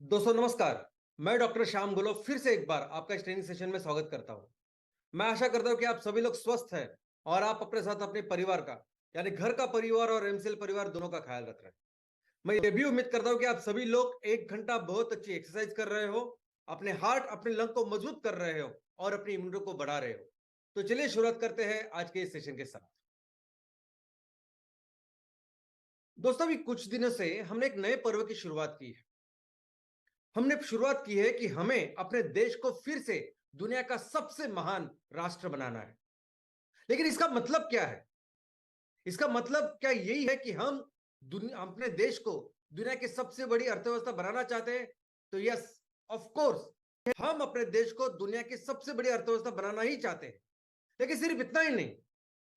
दोस्तों नमस्कार। मैं डॉक्टर श्याम गुलो फिर से एक बार आपका इस ट्रेनिंग सेशन में स्वागत करता हूं। मैं आशा करता हूं कि आप सभी लोग स्वस्थ हैं और आप अपने साथ अपने परिवार का यानी घर का परिवार और एमसीएल परिवार दोनों का ख्याल रख रहे हैं। मैं ये भी उम्मीद करता हूं कि आप सभी लोग 1 घंटा बहुत अच्छी एक्सरसाइज कर रहे हो, अपने हार्ट अपने लंग को मजबूत कर रहे हो और अपनी इम्यूनिटी को बढ़ा रहे हो। तो चलिए शुरुआत करते हैं आज के इस सेशन के साथ। दोस्तों अभी कुछ दिनों से हमने एक नए पर्व की शुरुआत की है। हमने शुरुआत की है कि हमें अपने देश को फिर से दुनिया का सबसे महान राष्ट्र बनाना है। लेकिन इसका मतलब क्या है? इसका मतलब क्या यही है कि हम दुनिया अपने देश को दुनिया की सबसे बड़ी अर्थव्यवस्था बनाना चाहते हैं? तो यस, ऑफ कोर्स हम अपने देश को दुनिया की सबसे बड़ी अर्थव्यवस्था बनाना ही चाहते हैं। लेकिन सिर्फ इतना ही नहीं,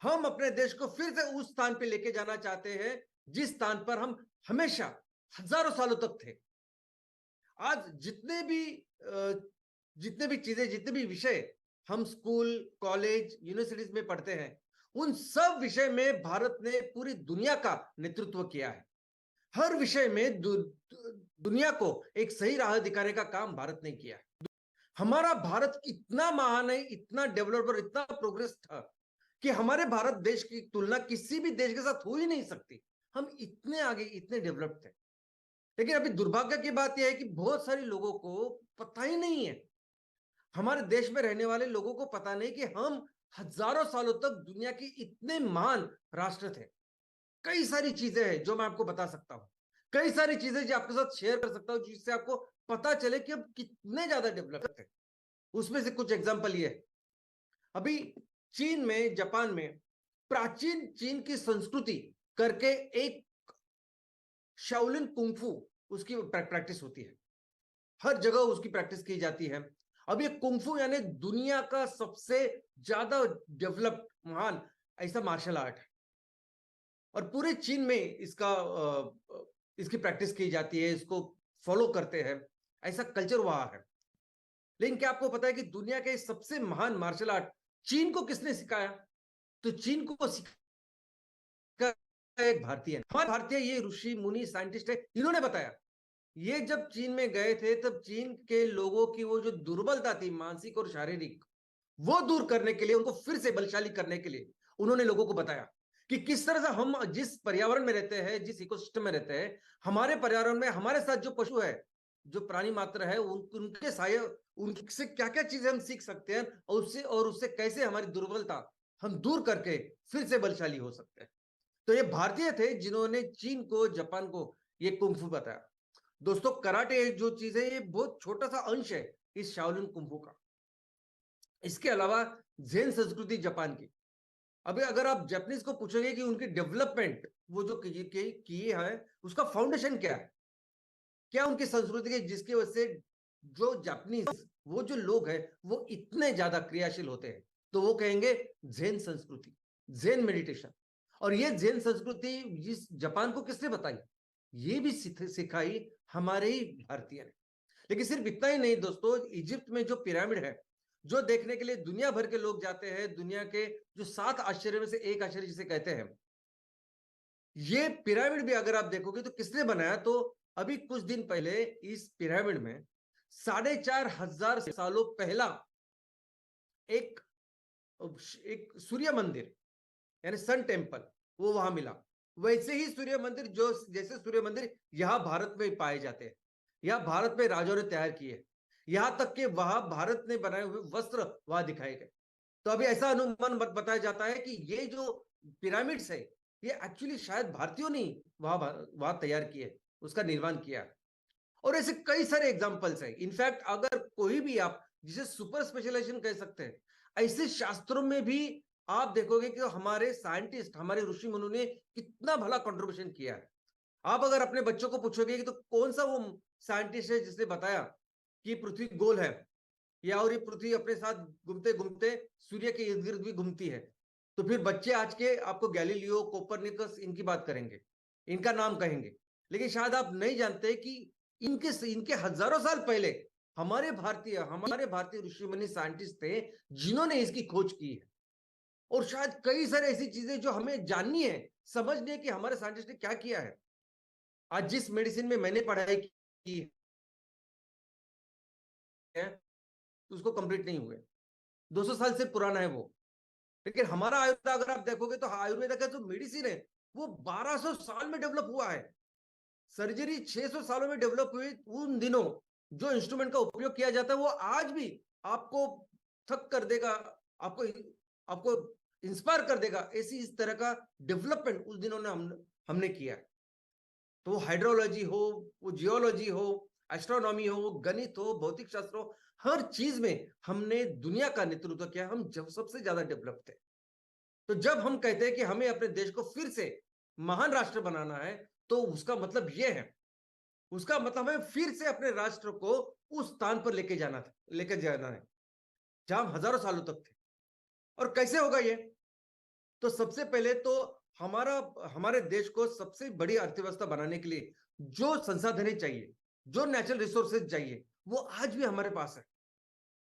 हम अपने देश को फिर से उस स्थान पर लेके जाना चाहते हैं जिस स्थान पर हम हमेशा हजारों सालों तक थे। आज जितने भी चीजें, जितने भी विषय हम स्कूल, कॉलेज, यूनिवर्सिटीज में पढ़ते हैं, उन सब विषय में भारत ने पूरी दुनिया का नेतृत्व किया है। हर विषय में दुनिया को एक सही राह दिखाने का काम भारत ने किया है। हमारा भारत इतना महान है, इतना डेवलप और इतना प्रोग्रेस था कि हमारे भारत देश की तुलना किसी भी देश के साथ हो ही नहीं सकती। हम इतने आगे, इतने डेवलप्ड थे। लेकिन अभी दुर्भाग्य की बात यह है कि बहुत सारे लोगों को पता ही नहीं है, हमारे देश में रहने वाले लोगों को पता नहीं कि हम हजारों सालों तक दुनिया की इतने महान राष्ट्र थे। कई सारी चीजें हैं जो मैं आपको बता सकता हूं, कई सारी चीजें जो आपके साथ शेयर कर सकता हूं जिससे आपको पता चले कि हम कितने ज्यादा डेवलप थे। उसमें से कुछ एग्जांपल ये है। अभी चीन में, जापान में प्राचीन चीन की संस्कृति करके एक शाओलिन कुंफू उसकी प्रैक्टिस होती है। हर जगह उसकी प्रैक्टिस की जाती है। अब ये कुंफू यानी दुनिया का सबसे ज्यादा डेवलप्ड महान ऐसा मार्शल आर्ट है और पूरे चीन में इसकी प्रैक्टिस की जाती है, इसको फॉलो करते हैं, ऐसा कल्चर वहां है। लेकिन क्या आपको पता है कि दुनिया के सबसे महान मार्शल आर्ट चीन को किसने सिखाया? तो चीन को सिखाया एक भारतीय ने। हमारे भारतीय ये ऋषि मुनि साइंटिस्ट है, इन्होंने बताया। ये जब चीन में गए थे तब चीन के लोगों की वो जो दुर्बलता थी मानसिक और शारीरिक, वो दूर करने के लिए, उनको फिर से बलशाली करने के लिए उन्होंने लोगों को बताया कि किस तरह से हम जिस पर्यावरण में रहते हैं, जिस इकोसिस्टम में रहते हैं, हमारे पर्यावरण में हमारे साथ जो पशु है, जो प्राणी मात्र है, उनके साय उनसे क्या क्या चीजें हम सीख सकते हैं और उससे कैसे हमारी दुर्बलता हम दूर करके फिर से बलशाली हो सकते हैं। तो ये भारतीय थे जिन्होंने चीन को, जापान को ये कुंफू बताया। दोस्तों कराटे जो चीज है, ये बहुत छोटा सा अंश है इस शाओलिन कुंफू का। इसके अलावा जैन संस्कृति जापान की। अभी अगर आप जापानीज को पूछोगे कि उनकी डेवलपमेंट वो जो किए है, उसका फाउंडेशन क्या है, क्या उनकी संस्कृति के जिसकी वजह से जो जापानीज, वो जो लोग हैं वो इतने ज्यादा क्रियाशील होते हैं, तो वो कहेंगे जैन संस्कृति, जैन मेडिटेशन। और ये जैन संस्कृति जिस जापान को किसने बताई? ये भी सिखाई हमारे ही भारतीय ने। लेकिन सिर्फ इतना ही नहीं दोस्तों, इजिप्ट में जो पिरामिड है, जो देखने के लिए दुनिया भर के लोग जाते हैं, दुनिया के जो 7 आश्चर्य में से एक आश्चर्य जिसे कहते हैं, ये पिरामिड भी अगर आप देखोगे तो किसने बनाया? तो अभी कुछ दिन पहले इस पिरामिड में 4,500 सालों पहला एक एक सूर्य मंदिर यानी सन टेम्पल वो वहां मिला। वैसे ही सूर्य मंदिर जो जैसे सूर्य मंदिर यहां भारत में पाए जाते हैं, यहां भारत में राजाओं ने तैयार किए, यहां तक कि वहां भारत ने बनाए हुए वस्त्र वहां दिखाए गए। तो अभी ऐसा अनुमान बताया जाता है कि ये जो पिरामिड्स है, ये एक्चुअली शायद भारतीयों ने वहां वहां तैयार किए, उसका निर्माण किया। और ऐसे कई सारे एग्जाम्पल्स हैं। इनफैक्ट अगर कोई भी आप जिसे सुपर स्पेशलाइजेशन कह सकते हैं, ऐसे शास्त्रों में भी आप देखोगे कि हमारे साइंटिस्ट, हमारे ऋषि मुनि ने कितना भला कंट्रीब्यूशन किया है। आप अगर अपने बच्चों को पूछोगे कि तो कौन सा वो साइंटिस्ट है जिसने बताया कि पृथ्वी गोल है, या और ये पृथ्वी अपने साथ घूमते घूमते सूर्य के इर्द गिर्द भी घूमती है, तो फिर बच्चे आज के आपको गैलीलियो, कोपरनिकस इनकी बात करेंगे, इनका नाम कहेंगे। लेकिन शायद आप नहीं जानते कि इनके इनके हजारों साल पहले हमारे भारतीय ऋषि मुनि साइंटिस्ट थे जिन्होंने इसकी खोज की है। और शायद कई सारी ऐसी चीजें जो हमें जाननी है, समझनी है कि हमारे साइंटिस्ट ने क्या किया है। आज जिस मेडिसिन में मैंने पढ़ाई की, हैं उसको कंप्लीट नहीं हुए, 200 साल से पुराना है वो। लेकिन हमारा आयुर्वेद अगर आप देखोगे तो आयुर्वेद का जो मेडिसिन है वो 1200 साल में डेवलप हुआ है। सर्जरी 600 सालों में डेवलप हुई। उन दिनों जो इंस्ट्रूमेंट का उपयोग किया जाता है वो आज भी आपको थक कर देगा, आपको आपको इंस्पायर कर देगा। ऐसी इस तरह का डेवलपमेंट उस दिनों ने हमने किया है। तो हाइड्रोलॉजी हो, वो जियोलॉजी हो, एस्ट्रोनॉमी हो, गणित हो, भौतिक शास्त्र हो, हर चीज में हमने दुनिया का नेतृत्व किया। हम जब सबसे ज्यादा डेवलप थे। तो जब हम कहते हैं कि हमें अपने देश को फिर से महान राष्ट्र बनाना है तो उसका मतलब यह है, उसका मतलब है फिर से अपने राष्ट्र को उस स्थान पर लेके जाना है जहां हम हजारों सालों तक थे। और कैसे होगा ये? तो सबसे पहले तो हमारे देश को सबसे बड़ी अर्थव्यवस्था बनाने के लिए जो संसाधन चाहिए, जो नेचुरल रिसोर्सेज चाहिए, वो आज भी हमारे पास है।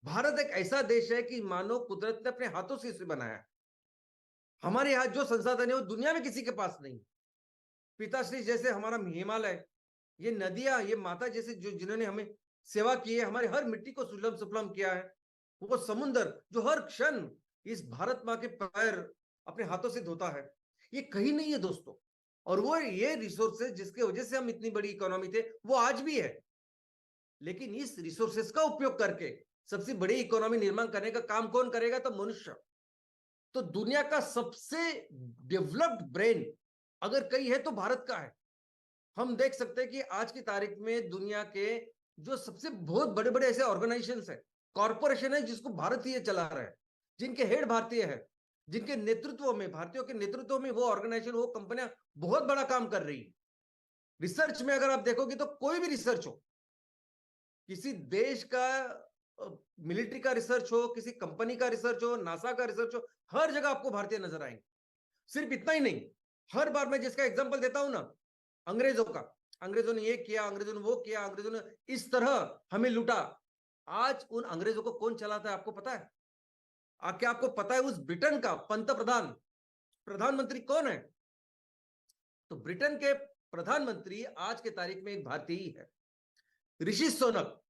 भारत एक ऐसा देश है कि मानो कुदरत ने अपने हाथों से इसे बनाया। हमारे यहाँ जो संसाधन है वो दुनिया में किसी के पास नहीं। पिताश्री जैसे हमारा हिमालय, ये नदियां, ये माता जैसे जो जिन्होंने हमें सेवा की है, हमारी हर मिट्टी को सुलम सुफलम किया है, वो समुन्दर जो हर क्षण इस भारत माँ के पैर अपने हाथों से धोता है, ये कहीं नहीं है दोस्तों। और वो ये रिसोर्सेज जिसके वजह से हम इतनी बड़ी इकोनॉमी थे वो आज भी है। लेकिन इस रिसोर्सेज का उपयोग करके सबसे बड़ी इकोनॉमी निर्माण करने का काम कौन करेगा? तो मनुष्य। तो दुनिया का सबसे डेवलप्ड ब्रेन अगर कहीं है तो भारत का है। हम देख सकते हैं कि आज की तारीख में दुनिया के जो सबसे बहुत बड़े बड़े ऐसे ऑर्गेनाइजेशन है, कॉर्पोरेशन है, जिसको भारतीय चला रहे हैं, जिनके हेड भारतीय है, जिनके नेतृत्व में, भारतीयों के नेतृत्व में वो ऑर्गेनाइजेशन, वो कंपनियां बहुत बड़ा काम कर रही है। रिसर्च में अगर आप देखोगे तो कोई भी रिसर्च हो, किसी देश का मिलिट्री का रिसर्च हो, किसी कंपनी का रिसर्च हो, नासा का रिसर्च हो, हर जगह आपको भारतीय नजर आएंगे। सिर्फ इतना ही नहीं, हर बार मैं जिसका एग्जांपल देता हूं ना, अंग्रेजों का, अंग्रेजों ने ये किया, अंग्रेजों ने वो किया, अंग्रेजों ने इस तरह हमें लूटा। आज उन अंग्रेजों को कौन चलाता है आपको पता है? क्या आपको पता है उस ब्रिटेन का प्रधानमंत्री कौन है? तो ब्रिटेन के प्रधानमंत्री आज के तारीख में एक भारतीय ही है, ऋषि सोनक।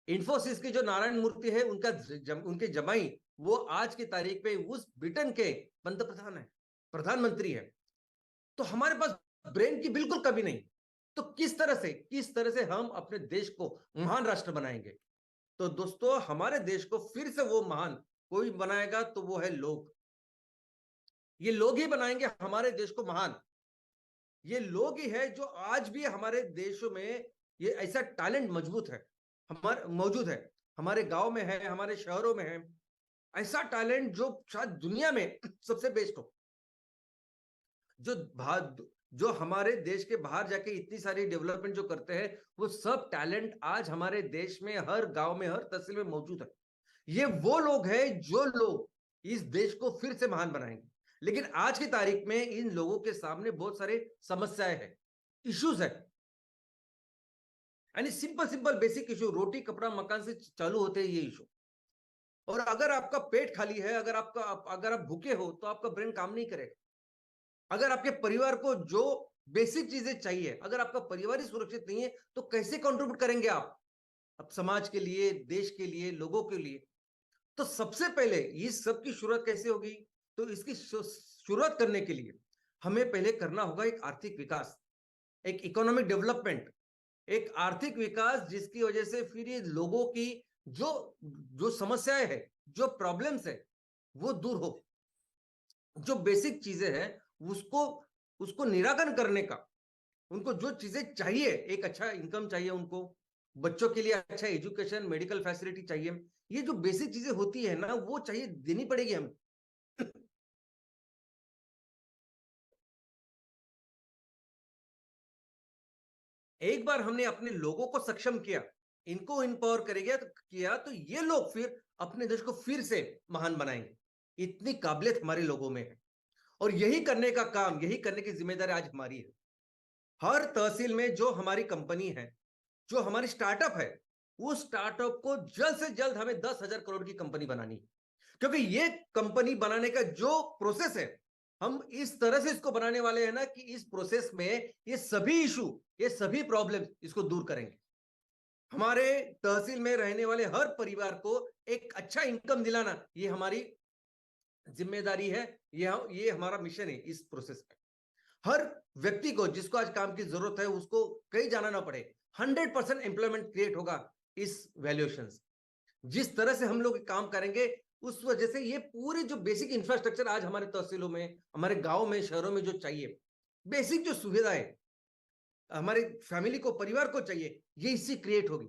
इंफोसिस के जो नारायण मूर्ति है उनके जमाई, वो आज की तारीख पे उस ब्रिटेन के पंतप्रधान है, प्रधानमंत्री है। तो हमारे पास ब्रेन की बिल्कुल कमी नहीं। तो किस तरह से हम अपने देश को महान राष्ट्र बनाएंगे? तो दोस्तों, हमारे देश को फिर से वो महान कोई बनाएगा तो वो है लोग। ये लोग ही बनाएंगे हमारे देश को महान। ये लोग ही है जो आज भी हमारे देशों में ये ऐसा टैलेंट मजबूत है, मौजूद है, हमारे गांव में है, हमारे शहरों में है, ऐसा टैलेंट जो शायद दुनिया में सबसे बेस्ट हो। जो हमारे देश के बाहर जाके इतनी सारी डेवलपमेंट जो करते हैं, वो सब टैलेंट आज हमारे देश में हर गांव में, हर तहसील में मौजूद है। ये वो लोग हैं जो लोग इस देश को फिर से महान बनाएंगे। लेकिन आज की तारीख में इन लोगों के सामने बहुत सारे समस्याएं हैं, इश्यूज है। यानी सिंपल बेसिक इशू, रोटी कपड़ा मकान से चालू होते हैं ये इशू। और अगर आपका पेट खाली है, अगर आप भूखे हो तो आपका ब्रेन काम नहीं करेगा। अगर आपके परिवार को जो बेसिक चीजें चाहिए, अगर आपका परिवार ही सुरक्षित नहीं है तो कैसे कंट्रीब्यूट करेंगे आप अब समाज के लिए, देश के लिए, लोगों के लिए? तो सबसे पहले इस सब की शुरुआत कैसे होगी? तो इसकी शुरुआत करने के लिए हमें पहले करना होगा एक आर्थिक विकास, एक इकोनॉमिक डेवलपमेंट, एक आर्थिक विकास जिसकी वजह से फिर ये लोगों की जो जो समस्याएं है, जो प्रॉब्लम्स है, वो दूर हो। जो बेसिक चीजें हैं उसको उसको निराकरण करने का, उनको जो चीजें चाहिए, एक अच्छा इनकम चाहिए उनको, बच्चों के लिए अच्छा एजुकेशन, मेडिकल फैसिलिटी चाहिए, ये जो बेसिक चीजें होती है ना, वो चाहिए, देनी पड़ेगी हमें। एक बार हमने अपने लोगों को सक्षम किया, इनको इम्पावर करेगा तो ये लोग फिर अपने देश को फिर से महान बनाएंगे। इतनी काबिलियत हमारे लोगों में है। और यही करने का काम, यही करने की जिम्मेदारी आज हमारी है। हर तहसील में जो हमारी कंपनी है, जो हमारी स्टार्टअप है, उस स्टार्टअप को जल्द से जल्द हमें 10,000 करोड़ की कंपनी बनानी है। क्योंकि ये कंपनी बनाने का जो प्रोसेस है, हम इस तरह से इसको बनाने वाले हैं ना कि इस प्रोसेस में ये सभी इशू, ये सभी प्रॉब्लम इसको दूर करेंगे। हमारे तहसील में रहने वाले हर परिवार को एक अच्छा इनकम दिलाना, ये हमारी जिम्मेदारी है, ये हमारा मिशन है। इस प्रोसेस में हर व्यक्ति को, जिसको आज काम की जरूरत है, उसको कहीं जाना ना पड़े। 100% एम्प्लॉयमेंट क्रिएट होगा इस वैल्यूएशन से। जिस तरह से हम लोग काम करेंगे, उस वजह से ये पूरी जो बेसिक इंफ्रास्ट्रक्चर आज हमारे तहसीलों में, हमारे गांव में, शहरों में जो चाहिए, बेसिक जो सुविधाएं हमारे फैमिली को, परिवार को चाहिए, ये इससे क्रिएट होगी।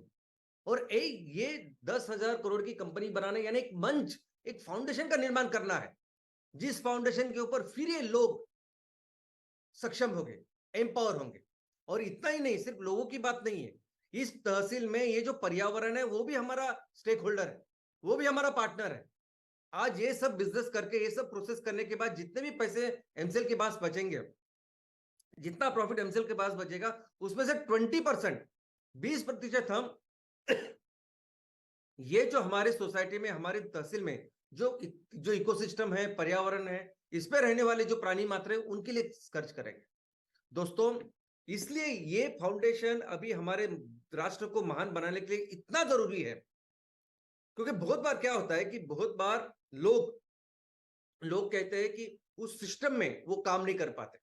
और ये 10,000 करोड़ की कंपनी बनाने, यानी एक मंच, एक फाउंडेशन का निर्माण करना है, जिस फाउंडेशन के ऊपर फिर ये लोग सक्षम होंगे, एम्पावर होंगे। और इतना ही नहीं, सिर्फ लोगों की बात नहीं है, इस तहसील में ये जो पर्यावरण है वो भी हमारा स्टेक होल्डर है, वो भी हमारा पार्टनर है। आज ये सब बिजनेस करके, ये सब प्रोसेस करने के बाद जितने भी पैसे एमसेल के पास बचेंगे, जितना प्रॉफिट एमसेल के पास बचेगा, उसमें से 20%, 20% हम ये जो हमारे सोसाइटी में, हमारे तहसील में जो इकोसिस्टम है, पर्यावरण है, इस पे रहने वाले जो प्राणी मात्र है, उनके लिए खर्च करेंगे दोस्तों। इसलिए ये फाउंडेशन अभी हमारे राष्ट्र को महान बनाने के लिए इतना जरूरी है, क्योंकि बहुत बार क्या होता है कि बहुत बार लोग कहते हैं कि उस सिस्टम में वो काम नहीं कर पाते।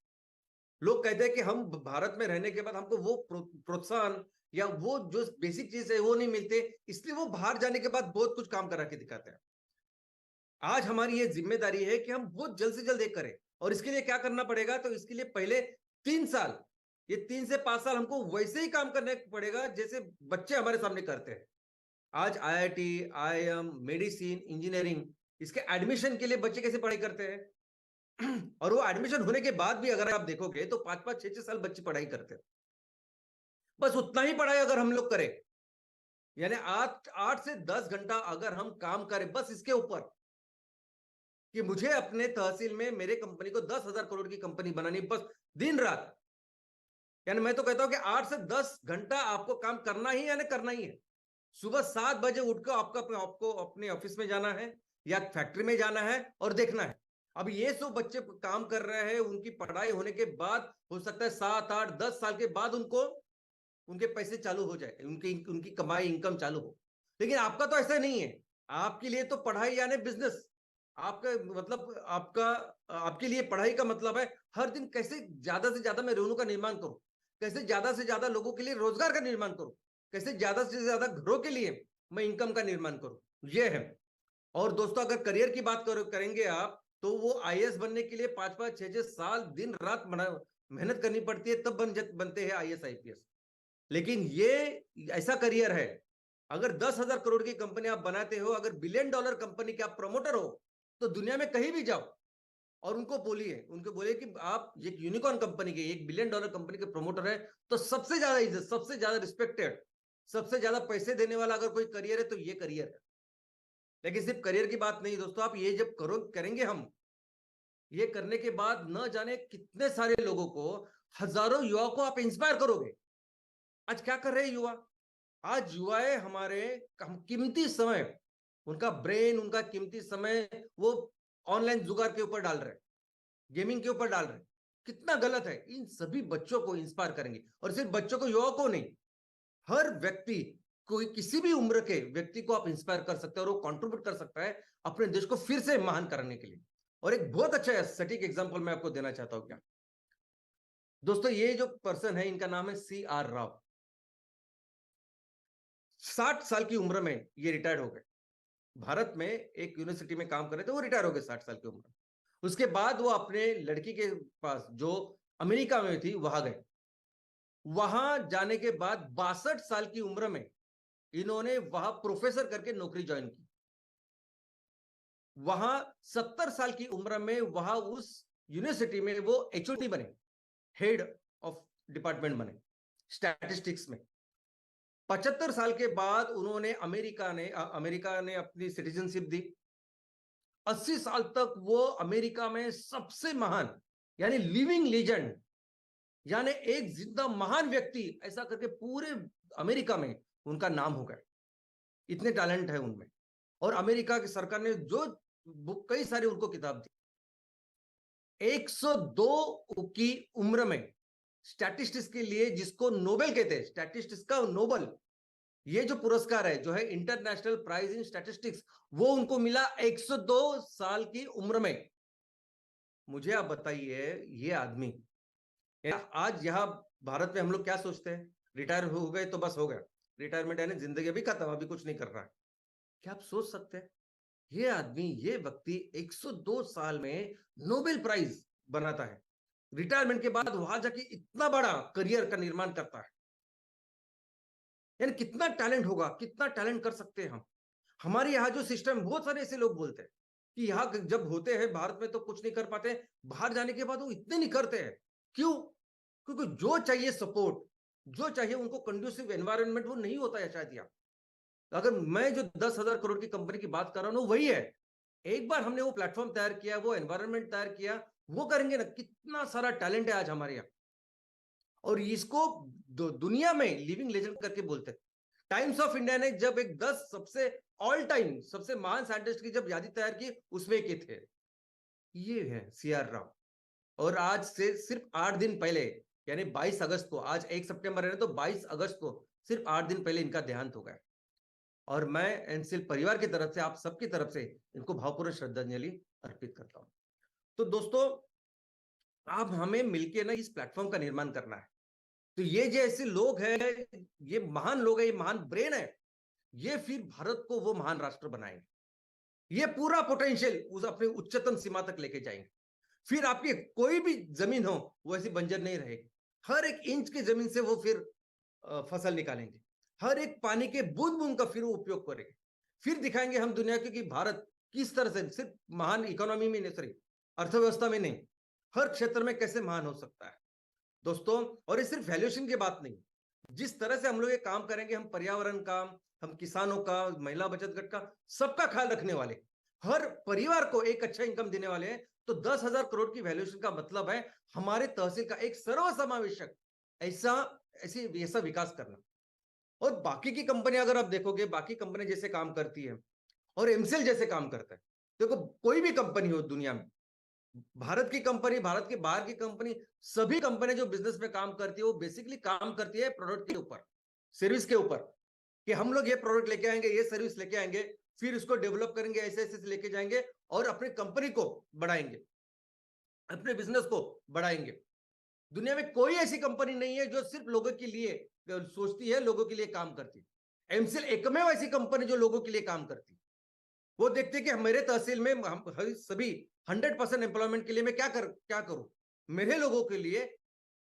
लोग कहते हैं कि हम भारत में रहने के बाद हमको वो प्रोत्साहन या वो जो बेसिक चीज है वो नहीं मिलते, इसलिए वो बाहर जाने के बाद बहुत कुछ काम करा के दिखाते हैं। आज हमारी ये जिम्मेदारी है कि हम बहुत जल्द से जल्द एक करें। और इसके लिए क्या करना पड़ेगा, तो इसके लिए पहले 3 साल, ये 3 से 5 साल हमको वैसे ही काम करने पड़ेगा जैसे बच्चे हमारे सामने करते हैं। आज IIT, IIM, मेडिसिन, इंजीनियरिंग, इसके एडमिशन के लिए बच्चे कैसे पढ़ाई करते हैं और वो एडमिशन होने के बाद भी अगर आप देखोगे तो 5-5, 6-6 साल बच्चे पढ़ाई करते हैं। बस उतना ही पढ़ाई अगर हम लोग करें, यानी 8 से 10 घंटा अगर हम काम करें बस इसके ऊपर कि मुझे अपने तहसील में मेरे कंपनी को 10,000 करोड़ की कंपनी बनानी, बस दिन रात, यानी मैं तो कहता हूं कि 8 से 10 घंटा आपको काम करना ही, यानी करना ही है। सुबह 7 बजे उठकर आपको अपने ऑफिस में जाना है या फैक्ट्री में जाना है और देखना है। अब ये सब बच्चे काम कर रहे हैं, उनकी पढ़ाई होने के बाद हो सकता है 7, 8, 10 साल के बाद उनके पैसे चालू हो जाए, उनकी कमाई, इनकम चालू हो। लेकिन आपका तो ऐसा नहीं है। आपके लिए तो पढ़ाई यानी बिजनेस। आपका मतलब आपके लिए पढ़ाई का मतलब है हर दिन कैसे ज्यादा से ज्यादा मैं रेवेन्यू का निर्माण करूं, कैसे ज्यादा से ज्यादा लोगों के लिए रोजगार का निर्माण करूं, कैसे ज्यादा से ज्यादा घरों के लिए मैं इनकम का निर्माण करूं, ये है। और दोस्तों, अगर करियर की बात करेंगे आप, तो वो IAS बनने के लिए 5-5, 6-6 साल दिन रात मेहनत करनी पड़ती है, तब बनते हैं IAS, IPS। लेकिन ये ऐसा करियर है, अगर 10,000 करोड़ की कंपनी आप बनाते हो, अगर $1 बिलियन कंपनी के आप प्रमोटर हो, तो दुनिया में कहीं भी जाओ और उनको बोलिए कि आप एक यूनिकॉर्न कंपनी के, $1 बिलियन कंपनी के प्रमोटर है, तो सबसे ज्यादा इज्जत, सबसे ज्यादा रिस्पेक्टेड, सबसे ज्यादा पैसे देने वाला अगर कोई करियर है तो ये करियर है। लेकिन सिर्फ करियर की बात नहीं दोस्तों, आप ये जब करेंगे, हम ये करने के बाद न जाने कितने सारे लोगों को, हजारों युवाओं को आप इंस्पायर करोगे। आज क्या कर रहे हैं युवा? आज युवाएं हमारे कीमती समय, उनका ब्रेन, उनका कीमती समय वो ऑनलाइन जुगार के ऊपर डाल रहे हैं, गेमिंग के ऊपर डाल रहे हैं। कितना गलत है। इन सभी बच्चों को इंस्पायर करेंगे, और सिर्फ बच्चों को, युवाओं को नहीं, हर व्यक्ति, कोई किसी भी उम्र के व्यक्ति को आप इंस्पायर कर सकते हैं और वो कंट्रीब्यूट कर सकता है अपने देश को फिर से महान करने के लिए। और एक बहुत अच्छा सटीक एग्जांपल मैं आपको देना चाहता हूं। क्या दोस्तों, ये जो पर्सन है, इनका नाम है CR राव। 60 साल की उम्र में ये रिटायर्ड हो गए। भारत में एक यूनिवर्सिटी में काम कर रहे थे, वो रिटायर हो गए 60 साल की उम्र में। उसके बाद वो अपने लड़की के पास, जो अमेरिका में थी, वहां गए। वहां जाने के बाद 62 साल की उम्र में इन्होंने वहां प्रोफेसर करके नौकरी ज्वाइन की। वहां 70 साल की उम्र में वहां उस यूनिवर्सिटी में वो HOD बने, हेड ऑफ डिपार्टमेंट बने स्टैटिस्टिक्स में। 75 साल के बाद उन्होंने अमेरिका ने अपनी सिटीजनशिप दी। 80 साल तक वो अमेरिका में सबसे महान, यानी लिविंग लेजेंड, यानी एक जिंदा महान व्यक्ति, ऐसा करके पूरे अमेरिका में उनका नाम हो गया। इतने टैलेंट है उनमें। और अमेरिका की सरकार ने जो कई सारी उनको किताब दी। 102 की उम्र में स्टैटिस्टिक्स के लिए, जिसको नोबेल कहते हैं, स्टैटिस्टिक्स का नोबेल, ये जो पुरस्कार है जो है इंटरनेशनल प्राइज इन स्टैटिस्टिक्स, वो उनको मिला 102 साल की उम्र में। मुझे आप बताइए, ये आदमी, आज यहाँ भारत में हम लोग क्या सोचते हैं, रिटायर हो गए तो बस हो गया, रिटायरमेंट यानी जिंदगी अभी खत्म, अभी कुछ नहीं कर रहा है। क्या आप सोच सकते हैं, ये आदमी, ये व्यक्ति 102 साल में नोबेल प्राइज बनाता है, रिटायरमेंट के बाद वहां जाके इतना बड़ा करियर का निर्माण करता है। यानी कितना टैलेंट होगा, कितना टैलेंट कर सकते हैं हम। हमारे यहाँ जो सिस्टम, बहुत सारे ऐसे लोग बोलते हैं कि यहाँ जब होते हैं भारत में तो कुछ नहीं कर पाते, बाहर जाने के बाद वो इतने नहीं करते हैं। क्यों? क्योंकि जो चाहिए सपोर्ट, जो चाहिए उनको कंड्यूसिव एनवायरनमेंट, वो नहीं होता है शायद यहाँ। अगर मैं जो 10,000 करोड़ की कंपनी की बात कर रहा हूँ, वही है। एक बार हमने वो प्लेटफॉर्म तैयार किया, वो एनवायरनमेंट तैयार किया, वो करेंगे ना, कितना सारा टैलेंट है आज हमारे यहाँ। और इसको दुनिया में लिविंग लेजेंड करके बोलते हैं। टाइम्स ऑफ इंडिया ने जब एक 10 सबसे ऑल टाइम सबसे महान साइंटिस्ट की जब यादी तैयार की, उसमें के थे, ये है सीआर राव। और आज से सिर्फ 8 दिन पहले, यानी 22 अगस्त को, आज 1 सितंबर है तो 22 अगस्त को सिर्फ 8 दिन पहले इनका देहांत हो गया। और मैं एनसीएल परिवार की तरफ से, आप सबकी तरफ से इनको भावपूर्ण श्रद्धांजलि अर्पित करता हूं। तो दोस्तों, आप हमें मिलकर ना इस प्लेटफॉर्म का निर्माण करना है। तो ये जो ऐसे लोग हैं, ये महान लोग हैं, ये महान ब्रेन है, ये फिर भारत को वो महान राष्ट्र बनाएंगे। ये पूरा पोटेंशियल उस अपने उच्चतम सीमा तक लेके जाएंगे। फिर आपकी कोई भी जमीन हो वो ऐसी बंजर नहीं रहेगी। हर एक इंच की जमीन से वो फिर फसल निकालेंगे। हर एक पानी के बूंद बूंद का फिर वो उपयोग करेंगे। फिर दिखाएंगे हम दुनिया को कि भारत किस तरह से सिर्फ महान इकोनॉमी में नहीं, सॉरी, अर्थव्यवस्था में नहीं, हर क्षेत्र में कैसे महान हो सकता है दोस्तों। और ये सिर्फ वैल्यूएशन की बात नहीं, जिस तरह से हम लोग ये काम करेंगे, हम पर्यावरण का, हम किसानों का, महिला बचत गट का, सबका ख्याल रखने वाले, हर परिवार को एक अच्छा इनकम देने वाले हैं। तो 10,000 करोड़ की वैल्यूएशन का मतलब है हमारे तहसील का एक सर्वसमावेशक ऐसा ऐसा विकास करना। और बाकी की कंपनी अगर आप देखोगे, बाकी कंपनी जैसे काम करती है और एमसीएल जैसे काम करता है, देखो कोई भी कंपनी हो दुनिया में, भारत की कंपनी, भारत के बाहर की कंपनी, सभी कंपनी जो बिजनेस में काम करती है वो बेसिकली काम करती है प्रोडक्ट के ऊपर, सर्विस के ऊपर, कि हम लोग ये प्रोडक्ट लेके आएंगे, ये सर्विस लेके आएंगे, फिर उसको डेवलप करेंगे, ऐसे ऐसे लेके जाएंगे और अपनी कंपनी को बढ़ाएंगे, अपने बिजनेस को बढ़ाएंगे। दुनिया में कोई ऐसी कंपनी नहीं है जो सिर्फ लोगों के लिए सोचती है, लोगों के लिए काम करती है। एमसीएल एकमेव ऐसी कंपनी जो लोगों के लिए काम करती है। वो देखते कि मेरे तहसील में हम सभी 100% एम्प्लॉयमेंट के लिए मैं क्या करूं, मेरे लोगों के लिए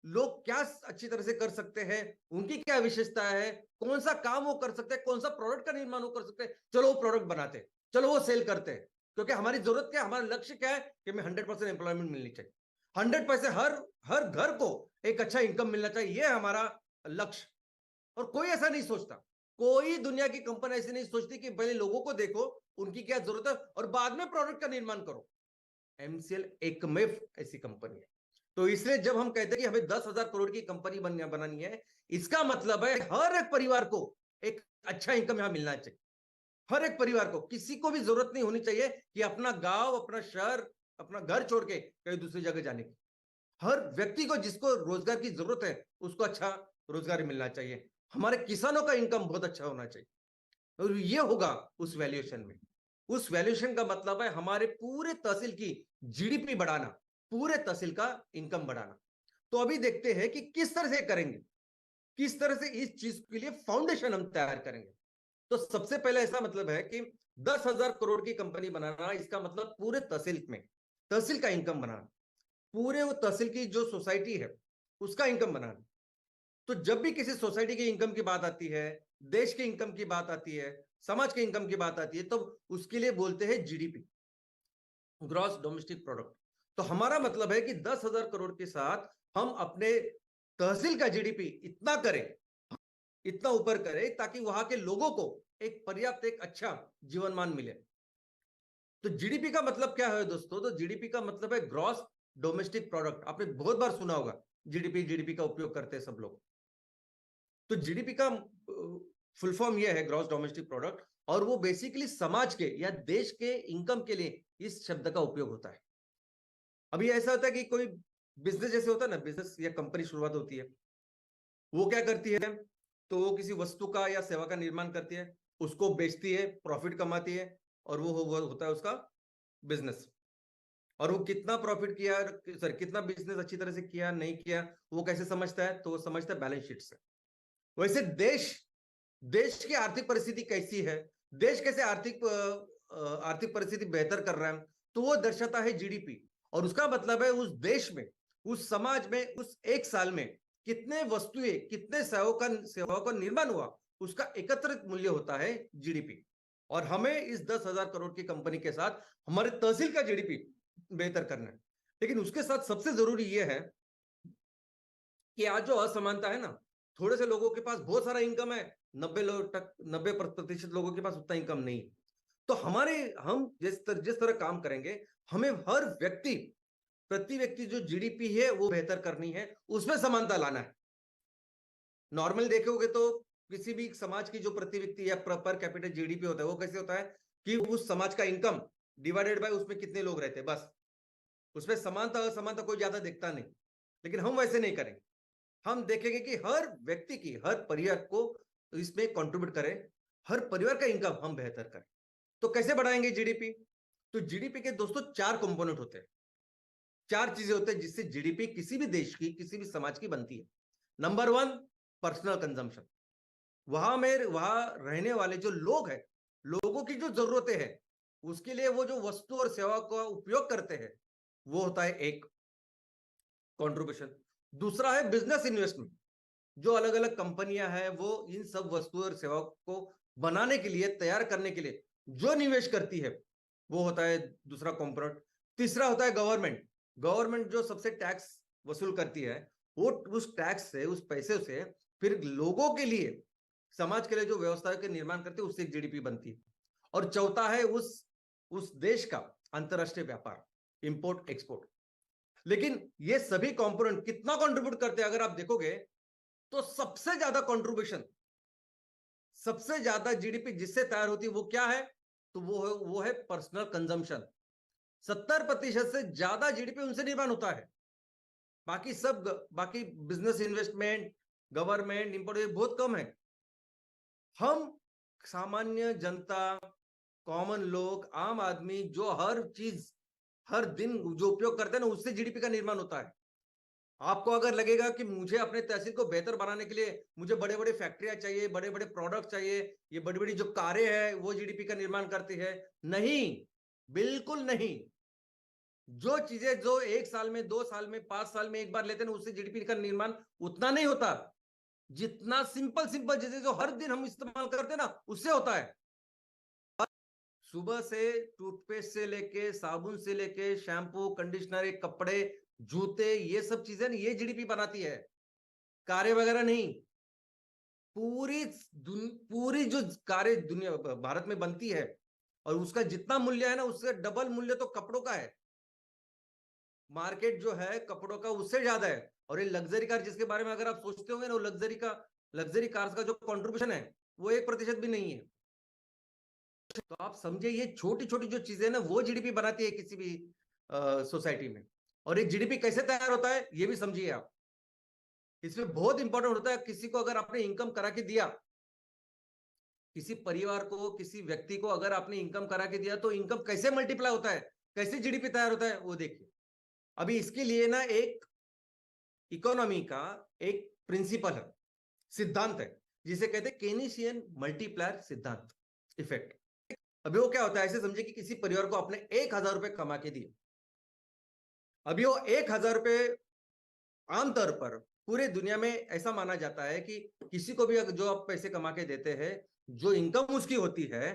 लोग क्या अच्छी तरह से कर सकते हैं, उनकी क्या विशेषता है, कौन सा काम वो कर सकते हैं, कौन सा प्रोडक्ट का निर्माण वो कर सकते हैं, चलो वो प्रोडक्ट बनाते हैं, चलो वो सेल करते हैं। क्योंकि हमारी जरूरत क्या है, हमारा लक्ष्य क्या है कि हमें 100% एम्प्लॉयमेंट मिलनी चाहिए, 100% हर हर घर को एक अच्छा इनकम मिलना चाहिए, ये हमारा लक्ष्य। और कोई ऐसा नहीं सोचता, कोई दुनिया की कंपनी ऐसी नहीं सोचती कि पहले लोगों को देखो, उनकी क्या जरूरत है और बाद में प्रोडक्ट का निर्माण करो। एमसीएल एकमेव ऐसी कंपनी है। तो इसलिए जब हम कहते हैं कि हमें 10,000 करोड़ की कंपनी बनानी है, इसका मतलब है हर एक परिवार को एक अच्छा इनकम यहां मिलना चाहिए। हर एक परिवार को, किसी को भी जरूरत नहीं होनी चाहिए कि अपना गांव, अपना शहर, अपना घर छोड़ के कहीं दूसरी जगह जाने की। हर व्यक्ति को जिसको रोजगार की जरूरत है उसको अच्छा रोजगार मिलना चाहिए। हमारे किसानों का इनकम बहुत अच्छा होना चाहिए। और ये होगा उस वैल्यूएशन में। उस वैल्यूएशन का मतलब है हमारे पूरे तहसील की जीडीपी बढ़ाना, पूरे तहसील का इनकम बढ़ाना। तो अभी देखते हैं कि किस तरह से करेंगे, किस तरह से इस चीज के लिए फाउंडेशन हम तैयार करेंगे। तो सबसे पहले ऐसा मतलब है कि 10,000 करोड़ की कंपनी बनाना, इसका मतलब पूरे तहसील में, तहसील का इनकम बनाना, पूरे वो तहसील की जो सोसाइटी है उसका इनकम बनाना। तो जब भी किसी सोसाइटी की इनकम की बात आती है, देश की इनकम की बात आती है, समाज की इनकम की बात आती है, तो उसके लिए बोलते हैं जीडीपी, ग्रॉस डोमेस्टिक प्रोडक्ट। तो हमारा मतलब है कि 10,000 करोड़ के साथ हम अपने तहसील का जीडीपी इतना करें, इतना ऊपर करें ताकि वहां के लोगों को एक पर्याप्त, एक अच्छा जीवन मान मिले। तो जीडीपी का मतलब क्या है दोस्तों? तो जीडीपी का मतलब है ग्रॉस डोमेस्टिक प्रोडक्ट। आपने बहुत बार सुना होगा जीडीपी, जीडीपी का उपयोग करते हैं सब लोग। तो जीडीपी का फुल फॉर्म ये है ग्रॉस डोमेस्टिक प्रोडक्ट, और वो बेसिकली समाज के या देश के इनकम के लिए इस शब्द का उपयोग होता है। अभी ऐसा होता है कि कोई बिजनेस जैसे होता है ना, बिजनेस या कंपनी शुरुआत होती है, वो क्या करती है, तो वो किसी वस्तु का या सेवा का निर्माण करती है, उसको बेचती है, प्रॉफिट कमाती है, और वो होता है उसका बिजनेस। और वो कितना प्रॉफिट किया, सर कितना बिजनेस अच्छी तरह से किया नहीं किया, वो कैसे समझता है? तो वो समझता है बैलेंस शीट से। वैसे देश देश की आर्थिक परिस्थिति कैसी है, देश कैसे आर्थिक परिस्थिति बेहतर कर रहा है, तो वो दर्शाता है जीडीपी। और उसका मतलब है उस देश में, उस समाज में, उस एक साल में कितने वस्तुएं, कितने सेवाओं का निर्माण हुआ, उसका एकत्रित मूल्य होता है जीडीपी। और हमें इस 10,000 करोड़ की कंपनी के साथ हमारे तहसील का जीडीपी बेहतर करना है। लेकिन उसके साथ सबसे जरूरी यह है कि आज जो असमानता है ना, थोड़े से लोगों के पास बहुत सारा इनकम है, 90% लोगों के पास उतना इनकम नहीं। तो हम जिस तरह काम करेंगे, हमें हर व्यक्ति, प्रति व्यक्ति जो जीडीपी है वो बेहतर करनी है, उसमें समानता लाना है। नॉर्मल देखोगे तो किसी भी समाज की जो प्रति व्यक्ति या पर कैपिटल जीडीपी होता है, वो कैसे होता है कि उस समाज का इनकम डिवाइडेड बाय उसमें कितने लोग रहते हैं, बस। उसमें समानता असमानता कोई ज्यादा दिखता नहीं। लेकिन हम वैसे नहीं करेंगे। हम देखेंगे कि हर व्यक्ति की, हर परिवार को इसमें कंट्रीब्यूट करें, हर परिवार का इनकम हम बेहतर करें। तो कैसे बढ़ाएंगे जीडीपी? तो जीडीपी के दोस्तों 4 कंपोनेंट होते हैं, 4 चीजें होते हैं जिससे जीडीपी किसी भी देश की, किसी भी समाज की बनती है। Number 1, personal consumption. वहां रहने वाले जो लोग हैं, लोगों की जो जरूरतें हैं, उसके लिए वो जो वस्तु और सेवा का उपयोग करते हैं, वो होता है एक कंट्रीब्यूशन। दूसरा है बिजनेस इन्वेस्टमेंट। जो अलग अलग कंपनियां हैं, वो इन सब वस्तु और सेवाओं को बनाने के लिए, तैयार करने के लिए जो निवेश करती है, वो होता है दूसरा कंपोनेंट। तीसरा होता है गवर्नमेंट। गवर्नमेंट जो सबसे टैक्स वसूल करती है, वो उस टैक्स से, उस पैसे से फिर लोगों के लिए, समाज के लिए जो व्यवस्था के निर्माण करती है, उससे जीडीपी बनती है। और चौथा है उस देश का अंतरराष्ट्रीय व्यापार, इंपोर्ट एक्सपोर्ट। लेकिन ये सभी कंपोनेंट कितना कंट्रीब्यूट करते हैं अगर आप देखोगे, तो सबसे ज्यादा कंट्रीब्यूशन, सबसे ज्यादा जीडीपी जिससे तैयार होती है वो क्या है? तो वो है पर्सनल कंजम्पशन। 70% से ज्यादा जीडीपी उनसे निर्माण होता है। बाकी बिजनेस इन्वेस्टमेंट, गवर्नमेंट, इंपोर्ट बहुत कम है। हम सामान्य जनता, कॉमन लोग, आम आदमी जो हर चीज, हर दिन जो उपयोग करते हैं ना, उससे जीडीपी का निर्माण होता है। आपको अगर लगेगा कि मुझे अपने तहसील को बेहतर बनाने के लिए मुझे बड़े बड़े फैक्ट्रियां चाहिए, बड़े बड़े प्रोडक्ट चाहिए, ये बड़ी बड़ी जो कारें हैं वो जीडीपी का निर्माण करती है, नहीं, बिल्कुल नहीं। जो चीजें जो 1 साल में, 2 साल में, 5 साल में एक बार लेते हैं, उससे जीडीपी का निर्माण उतना नहीं होता जितना सिंपल सिंपल चीजें जो हर दिन हम इस्तेमाल करते हैं ना, उससे होता है। सुबह से टूथपेस्ट से लेके, साबुन से लेके, शैम्पू, कंडीशनर, कपड़े, जूते, ये सब चीजें ये जीडीपी बनाती है, कारें वगैरह नहीं। पूरी पूरी जो कारें दुनिया भारत में बनती है, और उसका जितना मूल्य है ना, उससे डबल मूल्य तो कपड़ों का है। मार्केट जो है कपड़ों का उससे ज्यादा है। और ये लग्जरी कार जिसके बारे में अगर आप सोचते होंगे ना, वो लग्जरी कार्स का जो कंट्रीब्यूशन है, वो 1% भी नहीं है। तो आप समझे, ये छोटी छोटी जो चीजें ना, वो जीडीपी बनाती है किसी भी सोसाइटी में। और एक जीडीपी कैसे तैयार होता है, ये भी समझिए आप। इसमें बहुत इंपॉर्टेंट होता है, किसी को अगर आपने इनकम करा के दिया, किसी परिवार को, किसी व्यक्ति को अगर आपने इनकम करा के दिया, तो इनकम कैसे मल्टीप्लाई होता है, कैसे जीडीपी तैयार होता है, वो देखिए। अभी इसके लिए ना एक इकोनॉमी का एक प्रिंसिपल है, सिद्धांत है, जिसे कहते हैं केनीशियन मल्टीप्लायर सिद्धांत, इफेक्ट। अभी वो क्या होता है, ऐसे समझिए कि किसी परिवार को आपने 1,000 रुपए कमा के दिए। अभी वो 1,000 रुपए आमतौर पर पूरे दुनिया में ऐसा माना जाता है कि किसी को भी अगर जो आप पैसे कमा के देते हैं, जो इनकम उसकी होती है,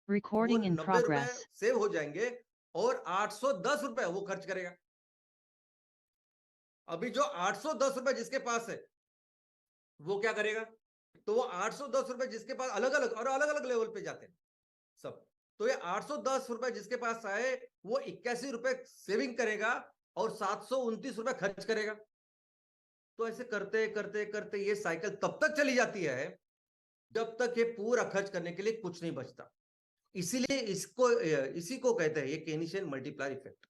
वो Recording in 90 रुपए progress. सेव हो जाएंगे और 810 रुपए वो खर्च करेगा। अभी जो 810 रुपए जिसके पास है वो क्या करेगा? तो वो 810 रुपए जिसके पास, अलग अलग और अलग अलग लेवल पे जाते हैं सब। तो ये 810 रुपए जिसके पास आए वो 81 रुपए सेविंग करेगा और 729 रुपए खर्च करेगा। तो ऐसे करते करते करते ये साइकिल तब तक चली जाती है जब तक ये पूरा खर्च करने के लिए कुछ नहीं बचता। इसीलिए इसी को कहते हैं ये केनीशियन मल्टीप्लायर इफेक्ट।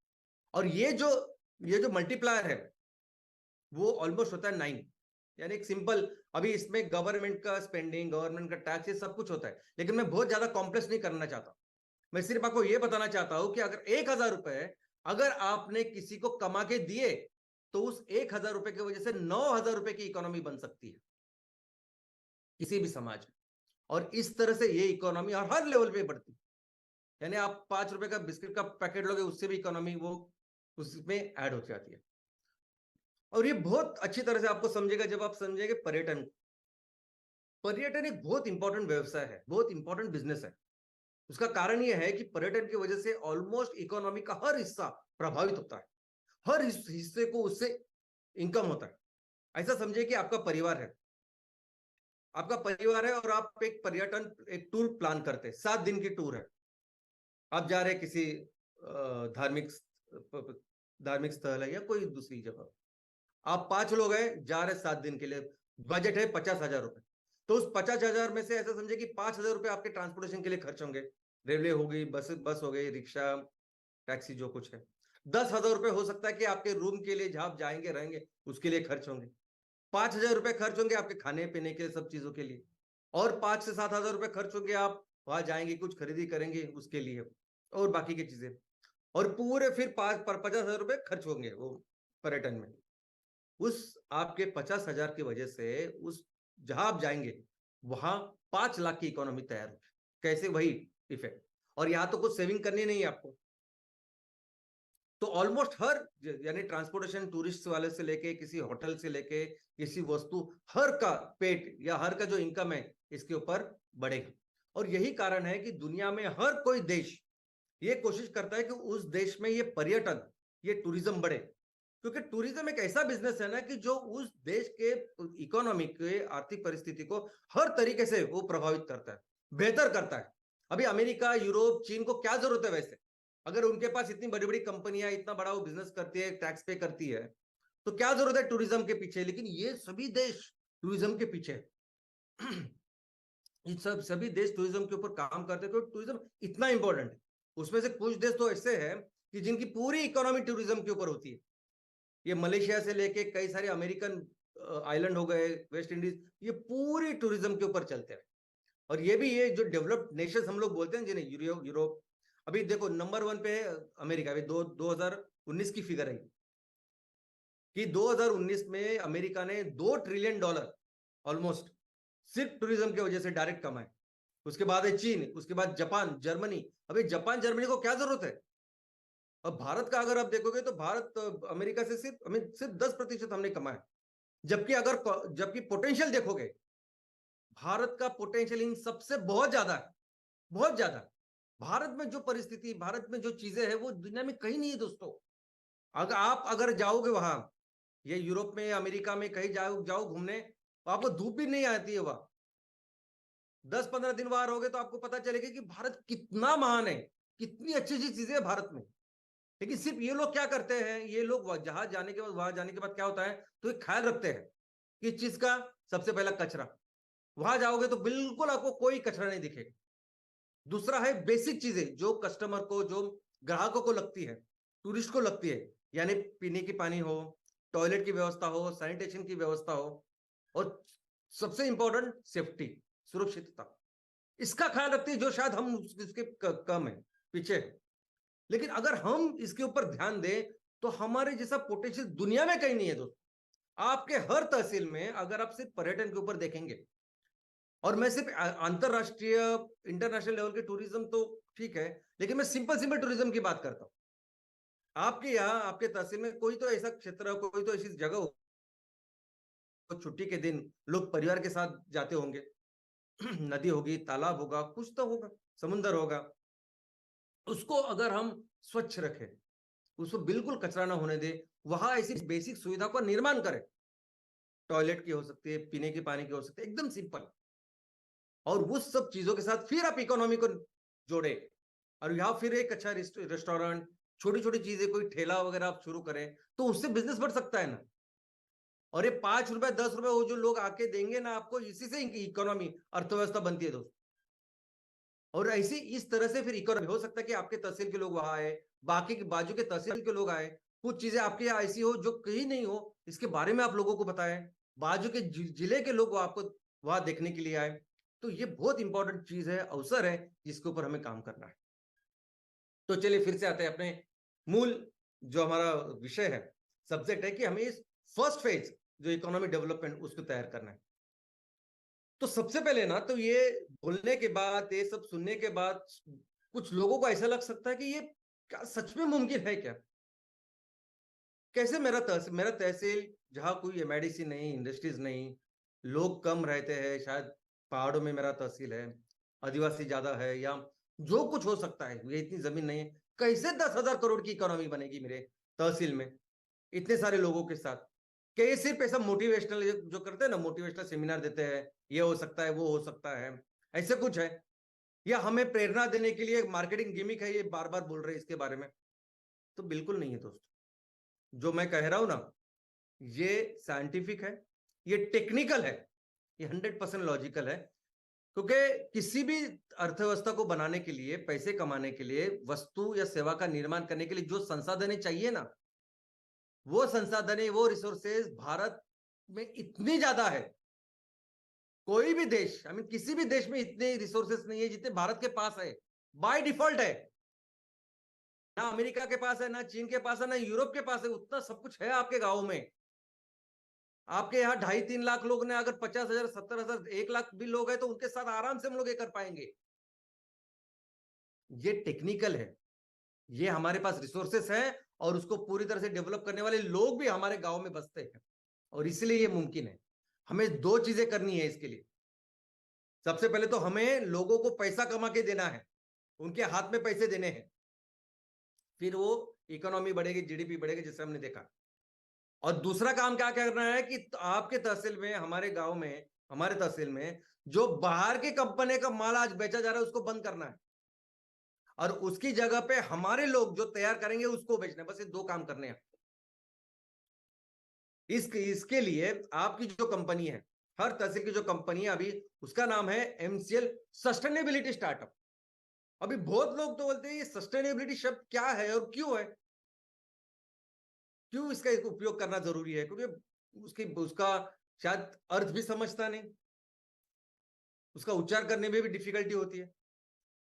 और ये जो मल्टीप्लायर है वो ऑलमोस्ट होता है 9। यानी एक सिंपल, अभी इसमें गवर्नमेंट का स्पेंडिंग, गवर्नमेंट का टैक्स, ये सब कुछ होता है, लेकिन मैं बहुत ज्यादा कॉम्प्लेक्स नहीं करना चाहता। मैं सिर्फ आपको ये बताना चाहता हूं कि अगर 1000 रुपए अगर आपने किसी को कमा के दिए तो उस 1000 रुपए की वजह से 9000 रुपए की इकोनॉमी बन सकती है किसी भी समाज में। और इस तरह से ये इकोनॉमी और हर लेवल पे बढ़ती है। यानी आप 5 रुपए का बिस्किट का पैकेट लोगे उससे भी इकोनॉमी वो उसमें ऐड हो जाती है। और ये बहुत अच्छी तरह से आपको समझेगा जब आप समझेंगे पर्यटन। पर्यटन एक बहुत इंपॉर्टेंट व्यवसाय है, बहुत इंपॉर्टेंट बिजनेस है। उसका कारण यह है कि पर्यटन की वजह से ऑलमोस्ट इकोनॉमी का हर हिस्सा प्रभावित होता है। हर हिस्से को उससे इनकम होता है। ऐसा समझिए कि आपका परिवार है, आपका परिवार है और आप एक पर्यटन, एक टूर प्लान करते हैं, 7 दिन की टूर है। आप जा रहे हैं किसी धार्मिक धार्मिक स्थल है या कोई दूसरी जगह। आप 5 लोग हैं, जा रहे 7 दिन के लिए, बजट है 50,000 रुपए। तो उस 50,000 में से ऐसा समझे कि 5,000 रुपए आपके ट्रांसपोर्टेशन के लिए खर्च होंगे। रेलवे हो गई, बस हो गई, रिक्शा, टैक्सी, जो कुछ है। 10,000 रुपए हो सकता है कि आपके रूम के लिए जहां आप जाएंगे रहेंगे उसके लिए खर्च होंगे। 5,000 रुपए खर्च होंगे आपके खाने पीने के सब चीजों के लिए। और 5 से 7 हजार रुपए खर्च होंगे, आप वहां जाएंगे कुछ खरीदी करेंगे उसके लिए और बाकी की चीजें। और पूरे फिर 50,000 रुपए खर्च होंगे वो पर्यटन में। उस आपके 50,000 की वजह से उस जहां आप जाएंगे वहां 5 लाख की इकोनॉमी तैयार होगी। कैसे? वही इफेक्ट। और यहां तो कुछ सेविंग करनी नहीं है आपको। तो ऑलमोस्ट हर, यानी ट्रांसपोर्टेशन, टूरिस्ट वाले से लेके किसी होटल से लेके किसी वस्तु, हर का पेट या हर का जो इनकम है इसके ऊपर बढ़ेगा। और यही कारण है कि दुनिया में हर कोई देश ये कोशिश करता है कि उस देश में ये पर्यटन, ये टूरिज्म बढ़े। क्योंकि टूरिज्म एक ऐसा बिजनेस है ना कि जो उस देश के इकोनॉमी के आर्थिक परिस्थिति को हर तरीके से वो प्रभावित करता है, बेहतर करता है। अभी अमेरिका, यूरोप, चीन को क्या जरूरत है वैसे? अगर उनके पास इतनी बड़ी बड़ी कंपनियां, इतना बड़ा वो बिजनेस करती है, टैक्स पे करती है, तो क्या जरूरत है टूरिज्म के पीछे? लेकिन ये सभी देश टूरिज्म के पीछे ये सभी देश टूरिज्म के ऊपर काम करते हैं क्योंकि टूरिज्म इतना इंपॉर्टेंट है। उसमें से कुछ देश तो ऐसे हैं कि जिनकी पूरी इकोनॉमी टूरिज्म के ऊपर होती है। ये मलेशिया से लेके कई सारे अमेरिकन आइलैंड हो गए, वेस्ट इंडीज, ये पूरी टूरिज्म के ऊपर चलते हैं। और ये भी, ये जो डेवलप्ड नेशन हम लोग बोलते हैं जिन्हें, यूरोप, अभी देखो नंबर 1 पे है अमेरिका। अभी 2019 की फिगर है कि 2019 में अमेरिका ने $2 ट्रिलियन ऑलमोस्ट सिर्फ टूरिज्म की वजह से डायरेक्ट कमाए। उसके बाद है चीन, उसके बाद जापान, जर्मनी। अभी जापान जर्मनी को क्या जरूरत है? और भारत का अगर आप देखोगे तो भारत अमेरिका से सिर्फ 10% हमने कमाया। जबकि पोटेंशियल देखोगे, भारत का पोटेंशियल इन सबसे बहुत ज्यादा है, बहुत ज्यादा। भारत में जो परिस्थिति, भारत में जो चीजें हैं वो दुनिया में कहीं नहीं है दोस्तों। अगर जाओगे वहां, ये यूरोप में, अमेरिका में कहीं जाओ जाओ घूमने, तो आपको धूप भी नहीं आती है वहां। 10-15 दिन वहां रहोगे तो आपको पता चलेगा कि भारत कितना महान है, कितनी अच्छी अच्छी चीजें है भारत में। लेकिन सिर्फ ये लोग क्या करते हैं, ये लोग जहां जाने के बाद, वहां जाने के बाद क्या होता है, तो एक ख्याल रखते हैं किस चीज का? सबसे पहला कचरा। वहां जाओगे तो बिल्कुल आपको कोई कचरा नहीं दिखेगा। दूसरा है बेसिक चीजें जो कस्टमर को, जो ग्राहकों को लगती है, टूरिस्ट को लगती है, यानी पीने की पानी हो, टॉयलेट की व्यवस्था हो, सैनिटेशन की व्यवस्था हो, और सबसे इंपॉर्टेंट सेफ्टी, सुरक्षितता। इसका ख्याल रखते हैं जो शायद हम इसके कम है, पीछे है। लेकिन अगर हम इसके ऊपर ध्यान दें तो हमारे जैसा पोटेंशियल दुनिया में कहीं नहीं है दोस्तों। आपके हर तहसील में अगर आप सिर्फ पर्यटन के ऊपर देखेंगे, और मैं सिर्फ अंतरराष्ट्रीय, इंटरनेशनल लेवल के टूरिज्म तो ठीक है, लेकिन मैं सिंपल सिंपल टूरिज्म की बात करता हूं। आपके यहाँ, आपके तहसील में कोई तो ऐसा क्षेत्र हो, कोई तो ऐसी जगह हो, छुट्टी के दिन लोग परिवार के साथ जाते होंगे। नदी होगी, तालाब होगा, कुछ तो होगा। समुंदर होगा, उसको अगर हम स्वच्छ रखें, उसको बिल्कुल कचरा ना होने दे, वहां ऐसी बेसिक सुविधा का निर्माण करें, टॉयलेट की हो सकती है, पीने के पानी की हो सकती है, एकदम सिंपल, और वो सब चीजों के साथ फिर आप इकोनॉमी को जोड़े, और यहाँ फिर एक अच्छा रेस्टोरेंट, छोटी छोटी चीजें, कोई ठेला वगैरह आप शुरू करें, तो उससे बिजनेस बढ़ सकता है ना। और ये 5 रुपए 10 रुपए वो जो लोग आके देंगे ना आपको, इसी से इकोनॉमी, अर्थव्यवस्था बनती है दोस्त। और ऐसी इस तरह से फिर इकोनॉमी हो सकता है कि आपके तहसील के लोग वहां आए, बाकी के बाजू के तहसील के लोग आए, कुछ चीजें आपके यहाँ ऐसी हो जो कहीं नहीं हो, इसके बारे में आप लोगों को बताएं, बाजू के जिले के लोग आपको वहां देखने के लिए आए। तो ये बहुत इंपॉर्टेंट चीज है, अवसर है, जिसके ऊपर हमें काम करना है। तो चलिए फिर से आते हैं अपने मूल, जो हमारा विषय है, सब्जेक्ट है, कि हमें इस फर्स्ट फेज जो इकोनॉमिक डेवलपमेंट उसको तैयार करना है। तो सबसे पहले ना, तो ये बोलने के बाद, ये सब सुनने के बाद, कुछ लोगों को ऐसा लग सकता है कि ये क्या सच में मुमकिन है क्या? कैसे मेरा तहसील जहां कोई एमआईडीसी नहीं, इंडस्ट्रीज नहीं, लोग कम रहते हैं, शायद पहाड़ों में मेरा तहसील है, आदिवासी ज्यादा है, या जो कुछ हो सकता है, ये इतनी जमीन नहीं है, कैसे 10,000 करोड़ की इकोनॉमी बनेगी मेरे तहसील में इतने सारे लोगों के साथ? क्या ये सिर्फ ऐसा मोटिवेशनल जो करते हैं ना, मोटिवेशनल सेमिनार देते हैं, ये हो सकता है, वो हो सकता है, ऐसे कुछ है, या हमें प्रेरणा देने के लिए मार्केटिंग गिमिक है, ये बार बार बोल रहे हैं इसके बारे में? तो बिल्कुल नहीं है दोस्तों। जो मैं कह रहा हूं ना, ये साइंटिफिक है, ये टेक्निकल है, ये 100% लॉजिकल है। क्योंकि किसी भी अर्थव्यवस्था को बनाने के लिए, पैसे कमाने के लिए, वस्तु या सेवा का निर्माण करने के लिए जो संसाधन चाहिए ना, वो संसाधन, वो रिसोर्सेज भारत में इतनी ज्यादा है, कोई भी देश, आई मीन किसी भी देश में इतने रिसोर्सेस नहीं है जितने भारत के पास है, बाय डिफॉल्ट है। ना अमेरिका के पास है, ना चीन के पास है, ना यूरोप के पास है, उतना सब कुछ है आपके गांव में। आपके यहाँ 2.5-3 लाख लोग ने, अगर 50,000 70,000 1 लाख भी लोग हैं, तो उनके साथ आराम से हम लोग ये कर पाएंगे। ये टेक्निकल है, ये हमारे पास रिसोर्सेस है, और उसको पूरी तरह से डेवलप करने वाले लोग भी हमारे गांव में बसते हैं, और इसलिए ये मुमकिन है। हमें दो चीजें करनी है इसके लिए। सबसे पहले तो हमें लोगों को पैसा कमा के देना है, उनके हाथ में पैसे देने हैं, फिर वो इकोनॉमी बढ़ेगी, जीडीपी बढ़ेगी, जैसे हमने देखा। और दूसरा काम क्या करना है कि आपके तहसील में, हमारे गांव में, हमारे तहसील में जो बाहर की कंपनी का माल आज बेचा जा रहा है, उसको बंद करना है, और उसकी जगह पे हमारे लोग जो तैयार करेंगे उसको बेचना है। बस ये दो काम करने हैं। इसके लिए आपकी जो कंपनी है, हर तहसील की जो कंपनी है अभी, उसका नाम है एमसीएल सस्टेनेबिलिटी स्टार्टअप। अभी बहुत लोग तो बोलते हैं ये सस्टेनेबिलिटी शब्द क्या है और क्यों है, क्यों इसका उपयोग करना जरूरी है? क्योंकि उसका शायद अर्थ भी समझता नहीं, उसका उच्चार करने में भी डिफिकल्टी होती है।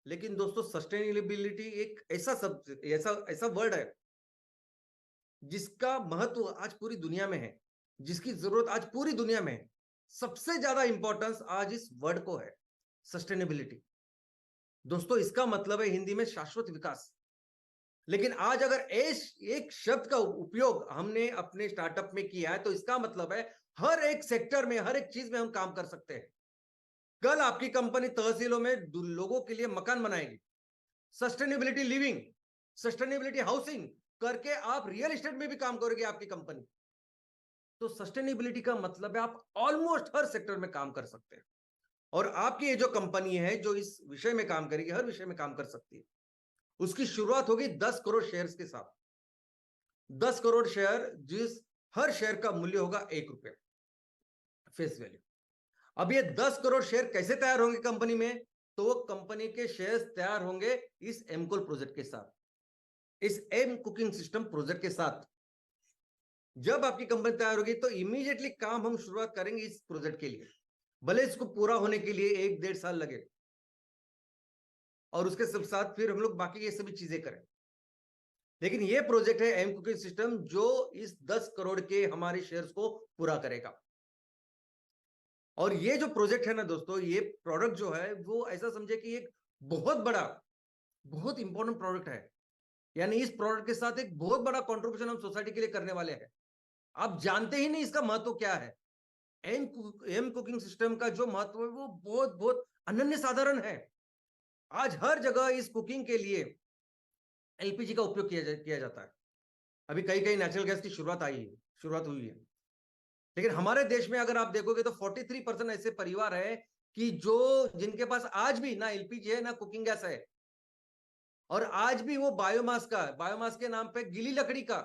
लेकिन दोस्तों, सस्टेनेबिलिटी एक ऐसा शब्द, ऐसा ऐसा वर्ड है जिसका महत्व आज पूरी दुनिया में है, जिसकी जरूरत आज पूरी दुनिया में है। सबसे ज्यादा इंपॉर्टेंस आज इस वर्ड को है, सस्टेनेबिलिटी। दोस्तों, इसका मतलब है हिंदी में शाश्वत विकास। लेकिन आज अगर एक शब्द का उपयोग हमने अपने स्टार्टअप में किया है, तो इसका मतलब है हर एक सेक्टर में, हर एक चीज में हम काम कर सकते हैं। कल आपकी कंपनी तहसीलों में लोगों के लिए मकान बनाएगी, सस्टेनेबिलिटी लिविंग, सस्टेनेबिलिटी हाउसिंग करके आप रियल एस्टेट में भी काम करोगे आपकी कंपनी। तो सस्टेनेबिलिटी का मतलब है आप ऑलमोस्ट हर सेक्टर में काम कर सकते हैं। और आपकी ये जो कंपनी है, जो इस विषय में काम करेगी, हर विषय में काम कर सकती है, उसकी शुरुआत होगी 10 करोड़ शेयर्स के साथ। 10 करोड़ शेयर, जिस हर शेयर का मूल्य होगा 1 रुपया फेस वैल्यू। अब ये 10 करोड़ शेयर कैसे तैयार होंगे कंपनी में? तो वो कंपनी के शेयर्स तैयार होंगे इस एमकोल प्रोजेक्ट के साथ, इस एम कुकिंग सिस्टम प्रोजेक्ट के साथ। जब आपकी कंपनी तैयार होगी तो इमीडिएटली काम हम शुरुआत करेंगे इस प्रोजेक्ट के लिए, भले इसको पूरा होने के लिए 1-1.5 साल लगे, और उसके साथ फिर हम लोग बाकी ये सभी चीजें करें। लेकिन ये प्रोजेक्ट है एम कुकिंग सिस्टम, जो इस 10 करोड़ के हमारे शेयर्स को पूरा करेगा। और ये जो प्रोजेक्ट है ना दोस्तों, ये प्रोडक्ट जो है वो ऐसा समझे कि एक बहुत बड़ा, बहुत इंपॉर्टेंट प्रोडक्ट है। यानी इस प्रोडक्ट के साथ एक बहुत बड़ा कंट्रीब्यूशन हम सोसाइटी के लिए करने वाले हैं। आप जानते ही नहीं इसका महत्व क्या है। एम कुकिंग सिस्टम का जो महत्व है वो बहुत बहुत अनन्य साधारण है। आज हर जगह इस कुकिंग के लिए एलपीजी का उपयोग किया जाता है। अभी कई कई नेचुरल गैस की शुरुआत हुई है। लेकिन हमारे देश में अगर आप देखोगे तो 43% ऐसे परिवार है कि जो जिनके पास आज भी ना एलपीजी है ना कुकिंग गैस है, और आज भी वो बायोमास के नाम पे गीली लकड़ी का,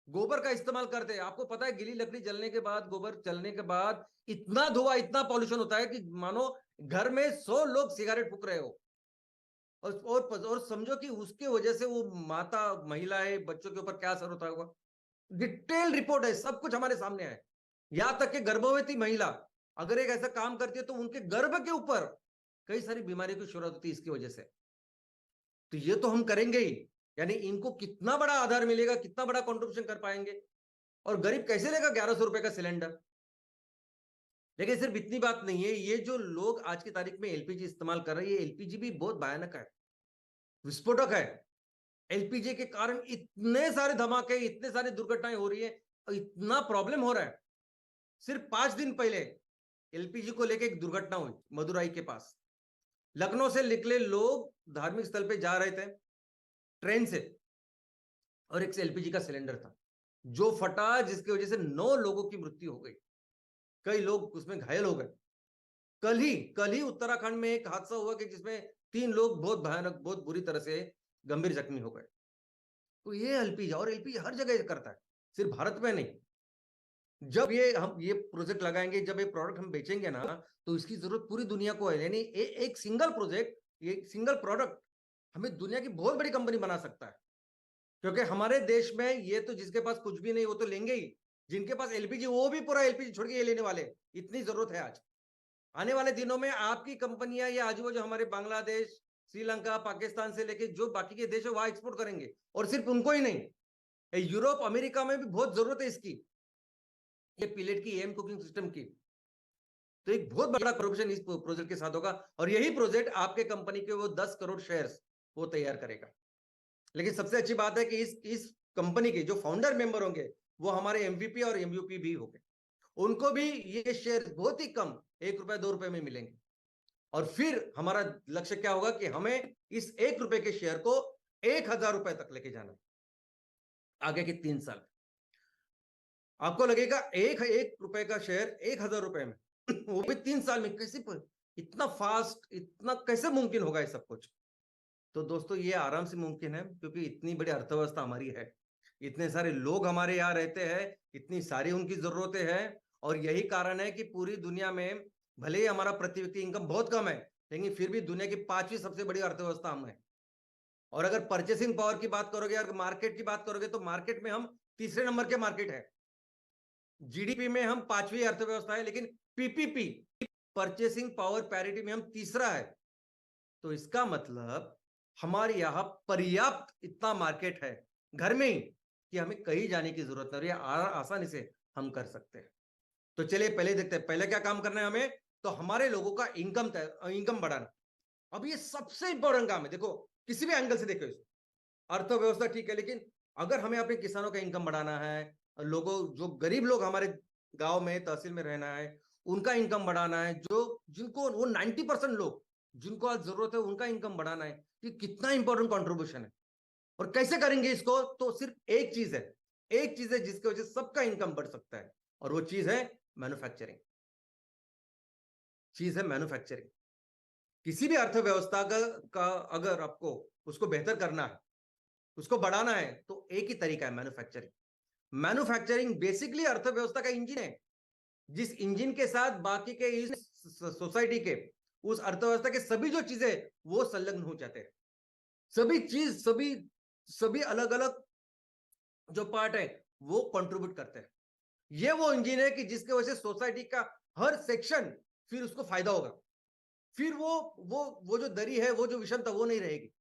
गोबर का इस्तेमाल करते हैं। आपको पता है गीली लकड़ी जलने के बाद, गोबर जलने के बाद इतना धुआं, इतना पॉल्यूशन होता है कि मानो घर में 100 लोग सिगरेट फूक रहे हो। और समझो कि उसके वजह से वो माता, महिलाएं, बच्चों के ऊपर क्या असर होता होगा। डिटेल रिपोर्ट है, सब कुछ हमारे सामने है। यहां तक कि गर्भवती महिला अगर एक ऐसा काम करती है तो उनके गर्भ के ऊपर कई सारी बीमारियों की शुरुआत होती है इसकी वजह से। तो ये तो हम करेंगे ही, यानी इनको कितना बड़ा आधार मिलेगा, कितना बड़ा कंट्रीब्यूशन कर पाएंगे। और गरीब कैसे लेगा 1100 रुपए का सिलेंडर। लेकिन सिर्फ इतनी बात नहीं है, ये जो लोग आज की तारीख में एलपीजी इस्तेमाल कर रहे हैं, ये एलपीजी भी बहुत भयानक है, विस्फोटक है। एलपीजी के कारण इतने सारे धमाके, इतने सारी दुर्घटनाएं हो रही है और इतना प्रॉब्लम हो रहा है। सिर्फ 5 दिन पहले एलपीजी को लेकर एक दुर्घटना हुई मदुराई के पास। लखनऊ से निकले लोग धार्मिक स्थल पे जा रहे थे ट्रेन से, और एक एलपीजी का सिलेंडर था जो फटा, जिसकी वजह से 9 लोगों की मृत्यु हो गई, कई लोग उसमें घायल हो गए। कल ही उत्तराखंड में एक हादसा हुआ कि जिसमें 3 लोग बहुत भयानक, बहुत बुरी तरह से गंभीर जख्मी हो गए। तो ये एलपीजी, और एलपीजी हर जगह करता है, सिर्फ भारत में नहीं। जब हम ये प्रोजेक्ट लगाएंगे, जब ये प्रोडक्ट हम बेचेंगे ना, तो इसकी जरूरत पूरी दुनिया को है। यानी एक सिंगल प्रोजेक्ट, ये सिंगल प्रोडक्ट हमें दुनिया की बहुत बड़ी कंपनी बना सकता है। क्योंकि हमारे देश में ये तो जिसके पास कुछ भी नहीं वो तो लेंगे ही, जिनके पास एलपीजी वो भी पूरा एलपीजी छोड़ के ये लेने वाले, इतनी जरूरत है आज। आने वाले दिनों में आपकी कंपनियां या आजू बाजू हमारे बांग्लादेश, श्रीलंका, पाकिस्तान से लेके जो बाकी के देश है वहां एक्सपोर्ट करेंगे। और सिर्फ उनको ही नहीं, यूरोप, अमेरिका में भी बहुत जरूरत है इसकी, ये पिलेट की, एम कुकिंग सिस्टम की। तो एक बहुत बड़ा कॉर्पोरेशन इस प्रोजेक्ट के साथ होगा, और यही प्रोजेक्ट आपके कंपनी के वो 10 करोड़ शेयर्स वो तैयार करेगा। लेकिन सबसे अच्छी बात है कि इस कंपनी के जो फाउंडर मेंबर होंगे वो हमारे एमवीपी और एमयूपी भी होंगे। उनको भी ये शेयर बहुत ही कम, 1 रुपए 2 रुपए में मिलेंगे। और फिर हमारा लक्ष्य क्या होगा कि हमें इस 1 रुपए के शेयर को 1000 रुपए तक लेके जाना आगे के 3 साल। आपको लगेगा एक रुपए का शेयर 1000 रुपए में वो भी 3 साल में, कैसे इतना फास्ट, इतना कैसे मुमकिन होगा ये सब कुछ। तो दोस्तों ये आराम से मुमकिन है, क्योंकि इतनी बड़ी अर्थव्यवस्था हमारी है, इतने सारे लोग हमारे यहाँ रहते हैं, इतनी सारी उनकी जरूरतें हैं। और यही कारण है कि पूरी दुनिया में भले ही हमारा प्रति व्यक्ति इनकम बहुत कम है, लेकिन फिर भी दुनिया की 5वीं सबसे बड़ी अर्थव्यवस्था हम है। और अगर परचेसिंग पावर की बात करोगे, अगर मार्केट की बात करोगे, तो मार्केट में हम तीसरे नंबर के मार्केट है। जीडीपी में हम 5वीं अर्थव्यवस्था है, लेकिन पीपीपी, परचेसिंग पावर पैरिटी में हम तीसरा है। तो इसका मतलब हमारे यहां पर्याप्त इतना मार्केट है घर में ही कि हमें कहीं जाने की जरूरत नहीं है, आसानी से हम कर सकते हैं। तो चलिए पहले देखते हैं, पहले क्या काम करना है हमें। तो हमारे लोगों का इनकम बढ़ाना। अब ये सबसे इंपॉर्टेंट काम है। देखो किसी भी एंगल से देखो इसको, अर्थव्यवस्था ठीक है, लेकिन अगर हमें अपने किसानों का इनकम बढ़ाना है, लोगों, जो गरीब लोग हमारे गांव में, तहसील में रहना है, उनका इनकम बढ़ाना है, जो जिनको वो 90% लोग जिनको आज जरूरत है उनका इनकम बढ़ाना है, कि कितना इंपॉर्टेंट कंट्रीब्यूशन है। और कैसे करेंगे इसको, तो सिर्फ एक चीज है, एक चीज है जिसकी वजह से सबका इनकम बढ़ सकता है, और वो चीज है मैन्युफैक्चरिंग। चीज है मैन्युफैक्चरिंग। किसी भी अर्थव्यवस्था का अगर आपको उसको बेहतर करना है, उसको बढ़ाना है, तो एक ही तरीका है, मैन्युफैक्चरिंग। मैन्युफैक्चरिंग बेसिकली अर्थव्यवस्था का इंजन है, जिस इंजन के साथ बाकी के इस सोसाइटी के, उस अर्थव्यवस्था के सभी जो चीजें वो संलग्न हो जाते हैं। सभी चीज, सभी अलग अलग जो पार्ट है वो कंट्रीब्यूट करते हैं। ये वो इंजन है कि जिसके वजह से सोसाइटी का हर सेक्शन फिर उसको फायदा होगा। फिर वो जो दरी है, वो जो विषमता, वो नहीं रहेगी।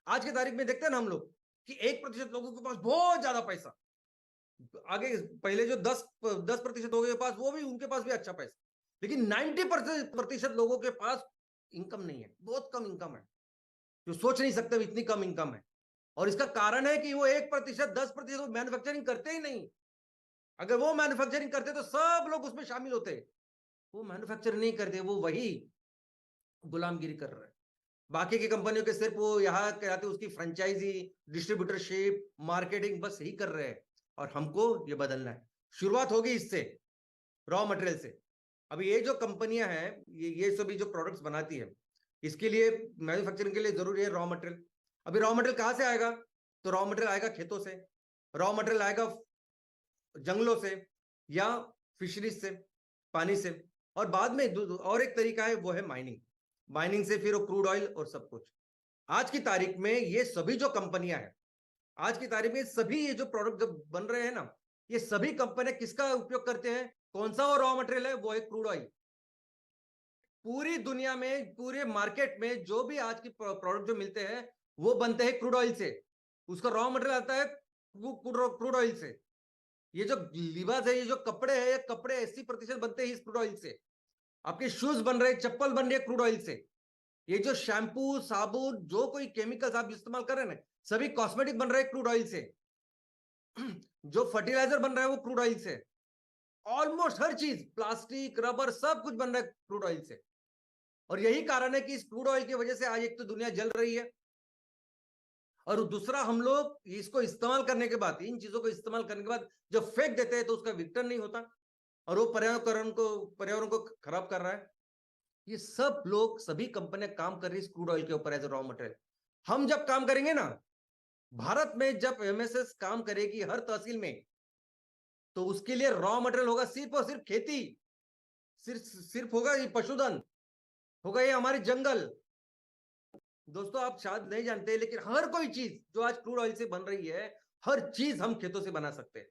आज की तारीख में देखते हैं ना हम लोग कि 1% लोगों के पास बहुत ज्यादा पैसा, आगे पहले जो 10% लोगों के पास, वो भी, उनके पास भी अच्छा पैसा, लेकिन 90% लोगों के पास इनकम नहीं है, बहुत कम इनकम है, जो सोच नहीं सकते इतनी कम इनकम है। और इसका कारण है कि वो 1%, 10% मैन्युफैक्चरिंग करते ही नहीं। अगर वो मैन्युफैक्चरिंग करते तो सब लोग उसमें शामिल होते। वो मैन्युफैक्चर नहीं करते, वो वही गुलामगिरी कर रहे हैं, बाकी की कंपनियों के सिर्फ वो यहाँ कहते उसकी फ्रेंचाइजी, डिस्ट्रीब्यूटरशिप, मार्केटिंग बस यही कर रहे हैं, और हमको ये बदलना है। शुरुआत होगी इससे, रॉ मटेरियल से। अभी ये जो कंपनियां हैं, ये सभी जो प्रोडक्ट्स बनाती है, इसके लिए मैन्युफैक्चरिंग के लिए जरूरी है रॉ मटेरियल। अभी रॉ मटेरियल कहाँ से आएगा? तो रॉ मटेरियल आएगा खेतों से, रॉ मटेरियल आएगा जंगलों से या फिशरीज से, पानी से, और बाद में और एक तरीका है वो है माइनिंग। माइनिंग से फिर वो क्रूड ऑयल और सब कुछ। आज की तारीख में ये सभी जो कंपनियां हैं, आज की तारीख में सभी ये जो प्रोडक्ट जब बन रहे हैं ना, ये सभी कंपनियां किसका उपयोग करते हैं? कौन सा वो रॉ मटेरियल है? वो है क्रूड ऑयल। पूरी दुनिया में, पूरे मार्केट में जो भी आज की प्रोडक्ट जो मिलते हैं वो बनते हैं क्रूड ऑयल से। उसका रॉ मटेरियल आता है वो क्रूड ऑयल से। ये जो लिबास है, ये जो कपड़े हैं, ये कपड़े 80% बनते हैं इस क्रूड ऑयल से। आपके शूज बन रहे हैं, चप्पल बन रही है क्रूड ऑयल से। ये जो शैम्पू, साबुन, जो कोई केमिकल्स आप इस्तेमाल कर रहे हैं ना, सभी कॉस्मेटिक बन रहे हैं क्रूड ऑयल से। जो फर्टिलाइजर बन रहा है वो क्रूड ऑयल से। ऑलमोस्ट हर चीज, प्लास्टिक, रबर, सब कुछ बन रहा है क्रूड ऑयल से। और यही कारण है कि इस क्रूड ऑयल की वजह से आज एक तो दुनिया जल रही है, और दूसरा हम लोग इसको इस्तेमाल करने के बाद, इन चीजों को इस्तेमाल करने के बाद जब फेंक देते हैं तो उसका रिटर्न नहीं होता, और वो पर्यावरण को खराब कर रहा है। ये सब लोग, सभी कंपनियां काम कर रही है क्रूड ऑयल के ऊपर एज ए रॉ मटेरियल। हम जब काम करेंगे ना, भारत में जब एमएसएस काम करेगी हर तहसील में, तो उसके लिए रॉ मटेरियल होगा सिर्फ और सिर्फ खेती, सिर्फ सिर्फ होगा ये पशुधन, होगा ये हमारे जंगल। दोस्तों आप शायद नहीं जानते, लेकिन हर कोई चीज जो आज क्रूड ऑयल से बन रही है, हर चीज हम खेतों से बना सकते हैं।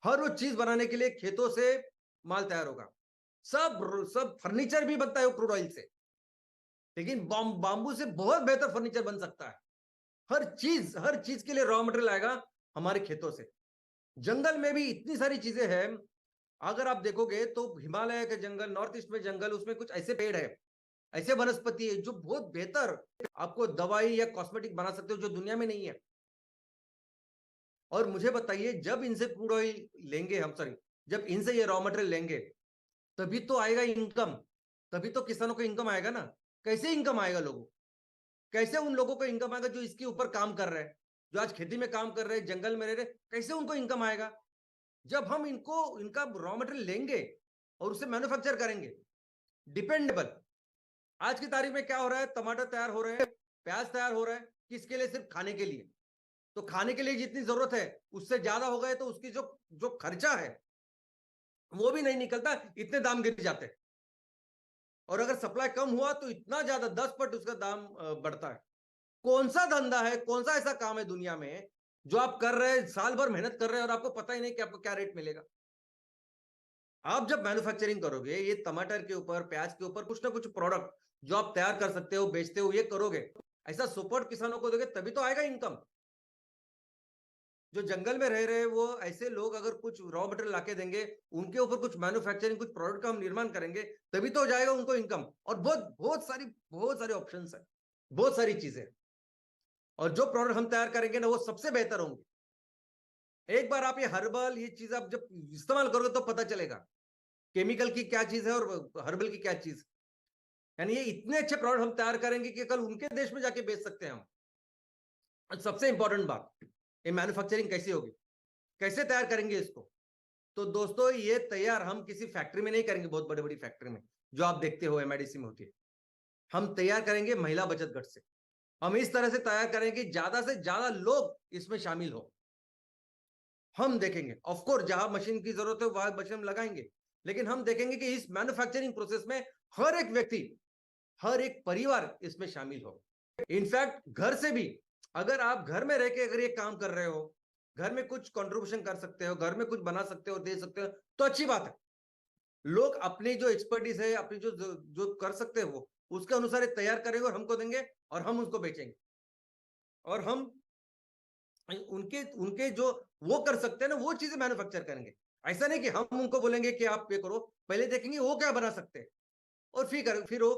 हर वो चीज बनाने के लिए खेतों से माल तैयार होगा। सब सब फर्नीचर भी बनता है क्रूड ऑयल से, लेकिन बांबू से बहुत बेहतर फर्नीचर बन सकता है। हर चीज के लिए रॉ मटेरियल आएगा हमारे खेतों से। जंगल में भी इतनी सारी चीजें हैं। अगर आप देखोगे तो हिमालय के जंगल, नॉर्थ ईस्ट में जंगल, उसमें कुछ ऐसे पेड़ है, ऐसे वनस्पति है जो बहुत बेहतर आपको दवाई या कॉस्मेटिक बना सकते हो, जो दुनिया में नहीं है। और मुझे बताइए, जब इनसे क्रूड ऑयल लेंगे हम, सॉरी, जब इनसे ये रॉ मटेरियल लेंगे, तभी तो आएगा इनकम, तभी तो किसानों को इनकम आएगा ना। कैसे इनकम आएगा लोगों, कैसे उन लोगों को इनकम आएगा जो इसके ऊपर काम कर रहे हैं, जो आज खेती में काम कर रहे हैं, जंगल में रह रहे, कैसे उनको इनकम आएगा? जब हम इनको, इनका रॉ मटेरियल लेंगे और उसे मैन्युफैक्चर करेंगे डिपेंडेबल। आज की तारीख में क्या हो रहा है? टमाटर तैयार हो रहे हैं, प्याज तैयार हो रहा है, किसके लिए? सिर्फ खाने के लिए। तो खाने के लिए जितनी जरूरत है उससे ज्यादा हो गए, तो उसकी जो जो खर्चा है वो भी नहीं निकलता, इतने दाम गिर जाते हैं। और अगर सप्लाई कम हुआ तो इतना ज्यादा 10 पट उसका दाम बढ़ता है। कौन सा धंधा है, कौन सा ऐसा काम है दुनिया में जो आप कर रहे हैं, साल भर मेहनत कर रहे हैं और आपको पता ही नहीं कि आपको क्या रेट मिलेगा? आप जब मैन्युफैक्चरिंग करोगे, ये टमाटर के ऊपर, प्याज के ऊपर कुछ ना कुछ प्रोडक्ट जो आप तैयार कर सकते हो, बेचते हो, ये करोगे, ऐसा सपोर्ट किसानों को दोगे, तभी तो आएगा इनकम। जो जंगल में रह रहे हैं वो ऐसे लोग अगर कुछ रॉ मटेरियल लाके देंगे, उनके ऊपर कुछ मैन्युफैक्चरिंग, कुछ प्रोडक्ट का हम निर्माण करेंगे, तभी तो हो जाएगा उनको इनकम। और बहुत सारे ऑप्शंस है, बहुत सारी चीजें। और जो प्रोडक्ट हम तैयार करेंगे ना, वो सबसे बेहतर होंगे। एक बार आप ये हर्बल, ये चीज आप जब इस्तेमाल करोगे तो पता चलेगा केमिकल की क्या चीज है और हर्बल की क्या चीज। यानी ये इतने अच्छे प्रोडक्ट हम तैयार करेंगे कि कल उनके देश में जाके बेच सकते हैं हम। और सबसे इंपॉर्टेंट बात, ये मैन्युफैक्चरिंग कैसी होगी, कैसे तैयार करेंगे इसको? तो दोस्तों ये तैयार हम किसी फैक्ट्री में नहीं करेंगे, बहुत बड़ी बड़ी फैक्ट्री में जो आप देखते हो एमआईडीसी में होती है। हम तैयार करेंगे महिला बचत गट से। हम इस तरह से तैयार करेंगे ज्यादा से ज्यादा लोग इसमें शामिल हो। हम देखेंगे, ऑफ कोर्स जहां मशीन की जरूरत है वहां मशीन लगाएंगे, लेकिन हम देखेंगे कि इस मैन्युफैक्चरिंग प्रोसेस में हर एक व्यक्ति, हर एक परिवार इसमें शामिल हो। इनफैक्ट घर से भी, अगर आप घर में रह के अगर ये काम कर रहे हो, घर में कुछ कंट्रीब्यूशन कर सकते हो, घर में कुछ बना सकते हो, दे सकते हो, तो अच्छी बात है। लोग अपनी जो एक्सपर्टीज है, अपनी जो कर सकते हैं वो उसके अनुसार तैयार करेंगे और हमको देंगे, और हम उसको बेचेंगे। और हम उनके उनके जो वो कर सकते हैं ना, वो चीजें मैन्युफैक्चर करेंगे। ऐसा नहीं कि हम उनको बोलेंगे कि आप पे करो, पहले देखेंगे वो क्या बना सकते हैं, और फिर वो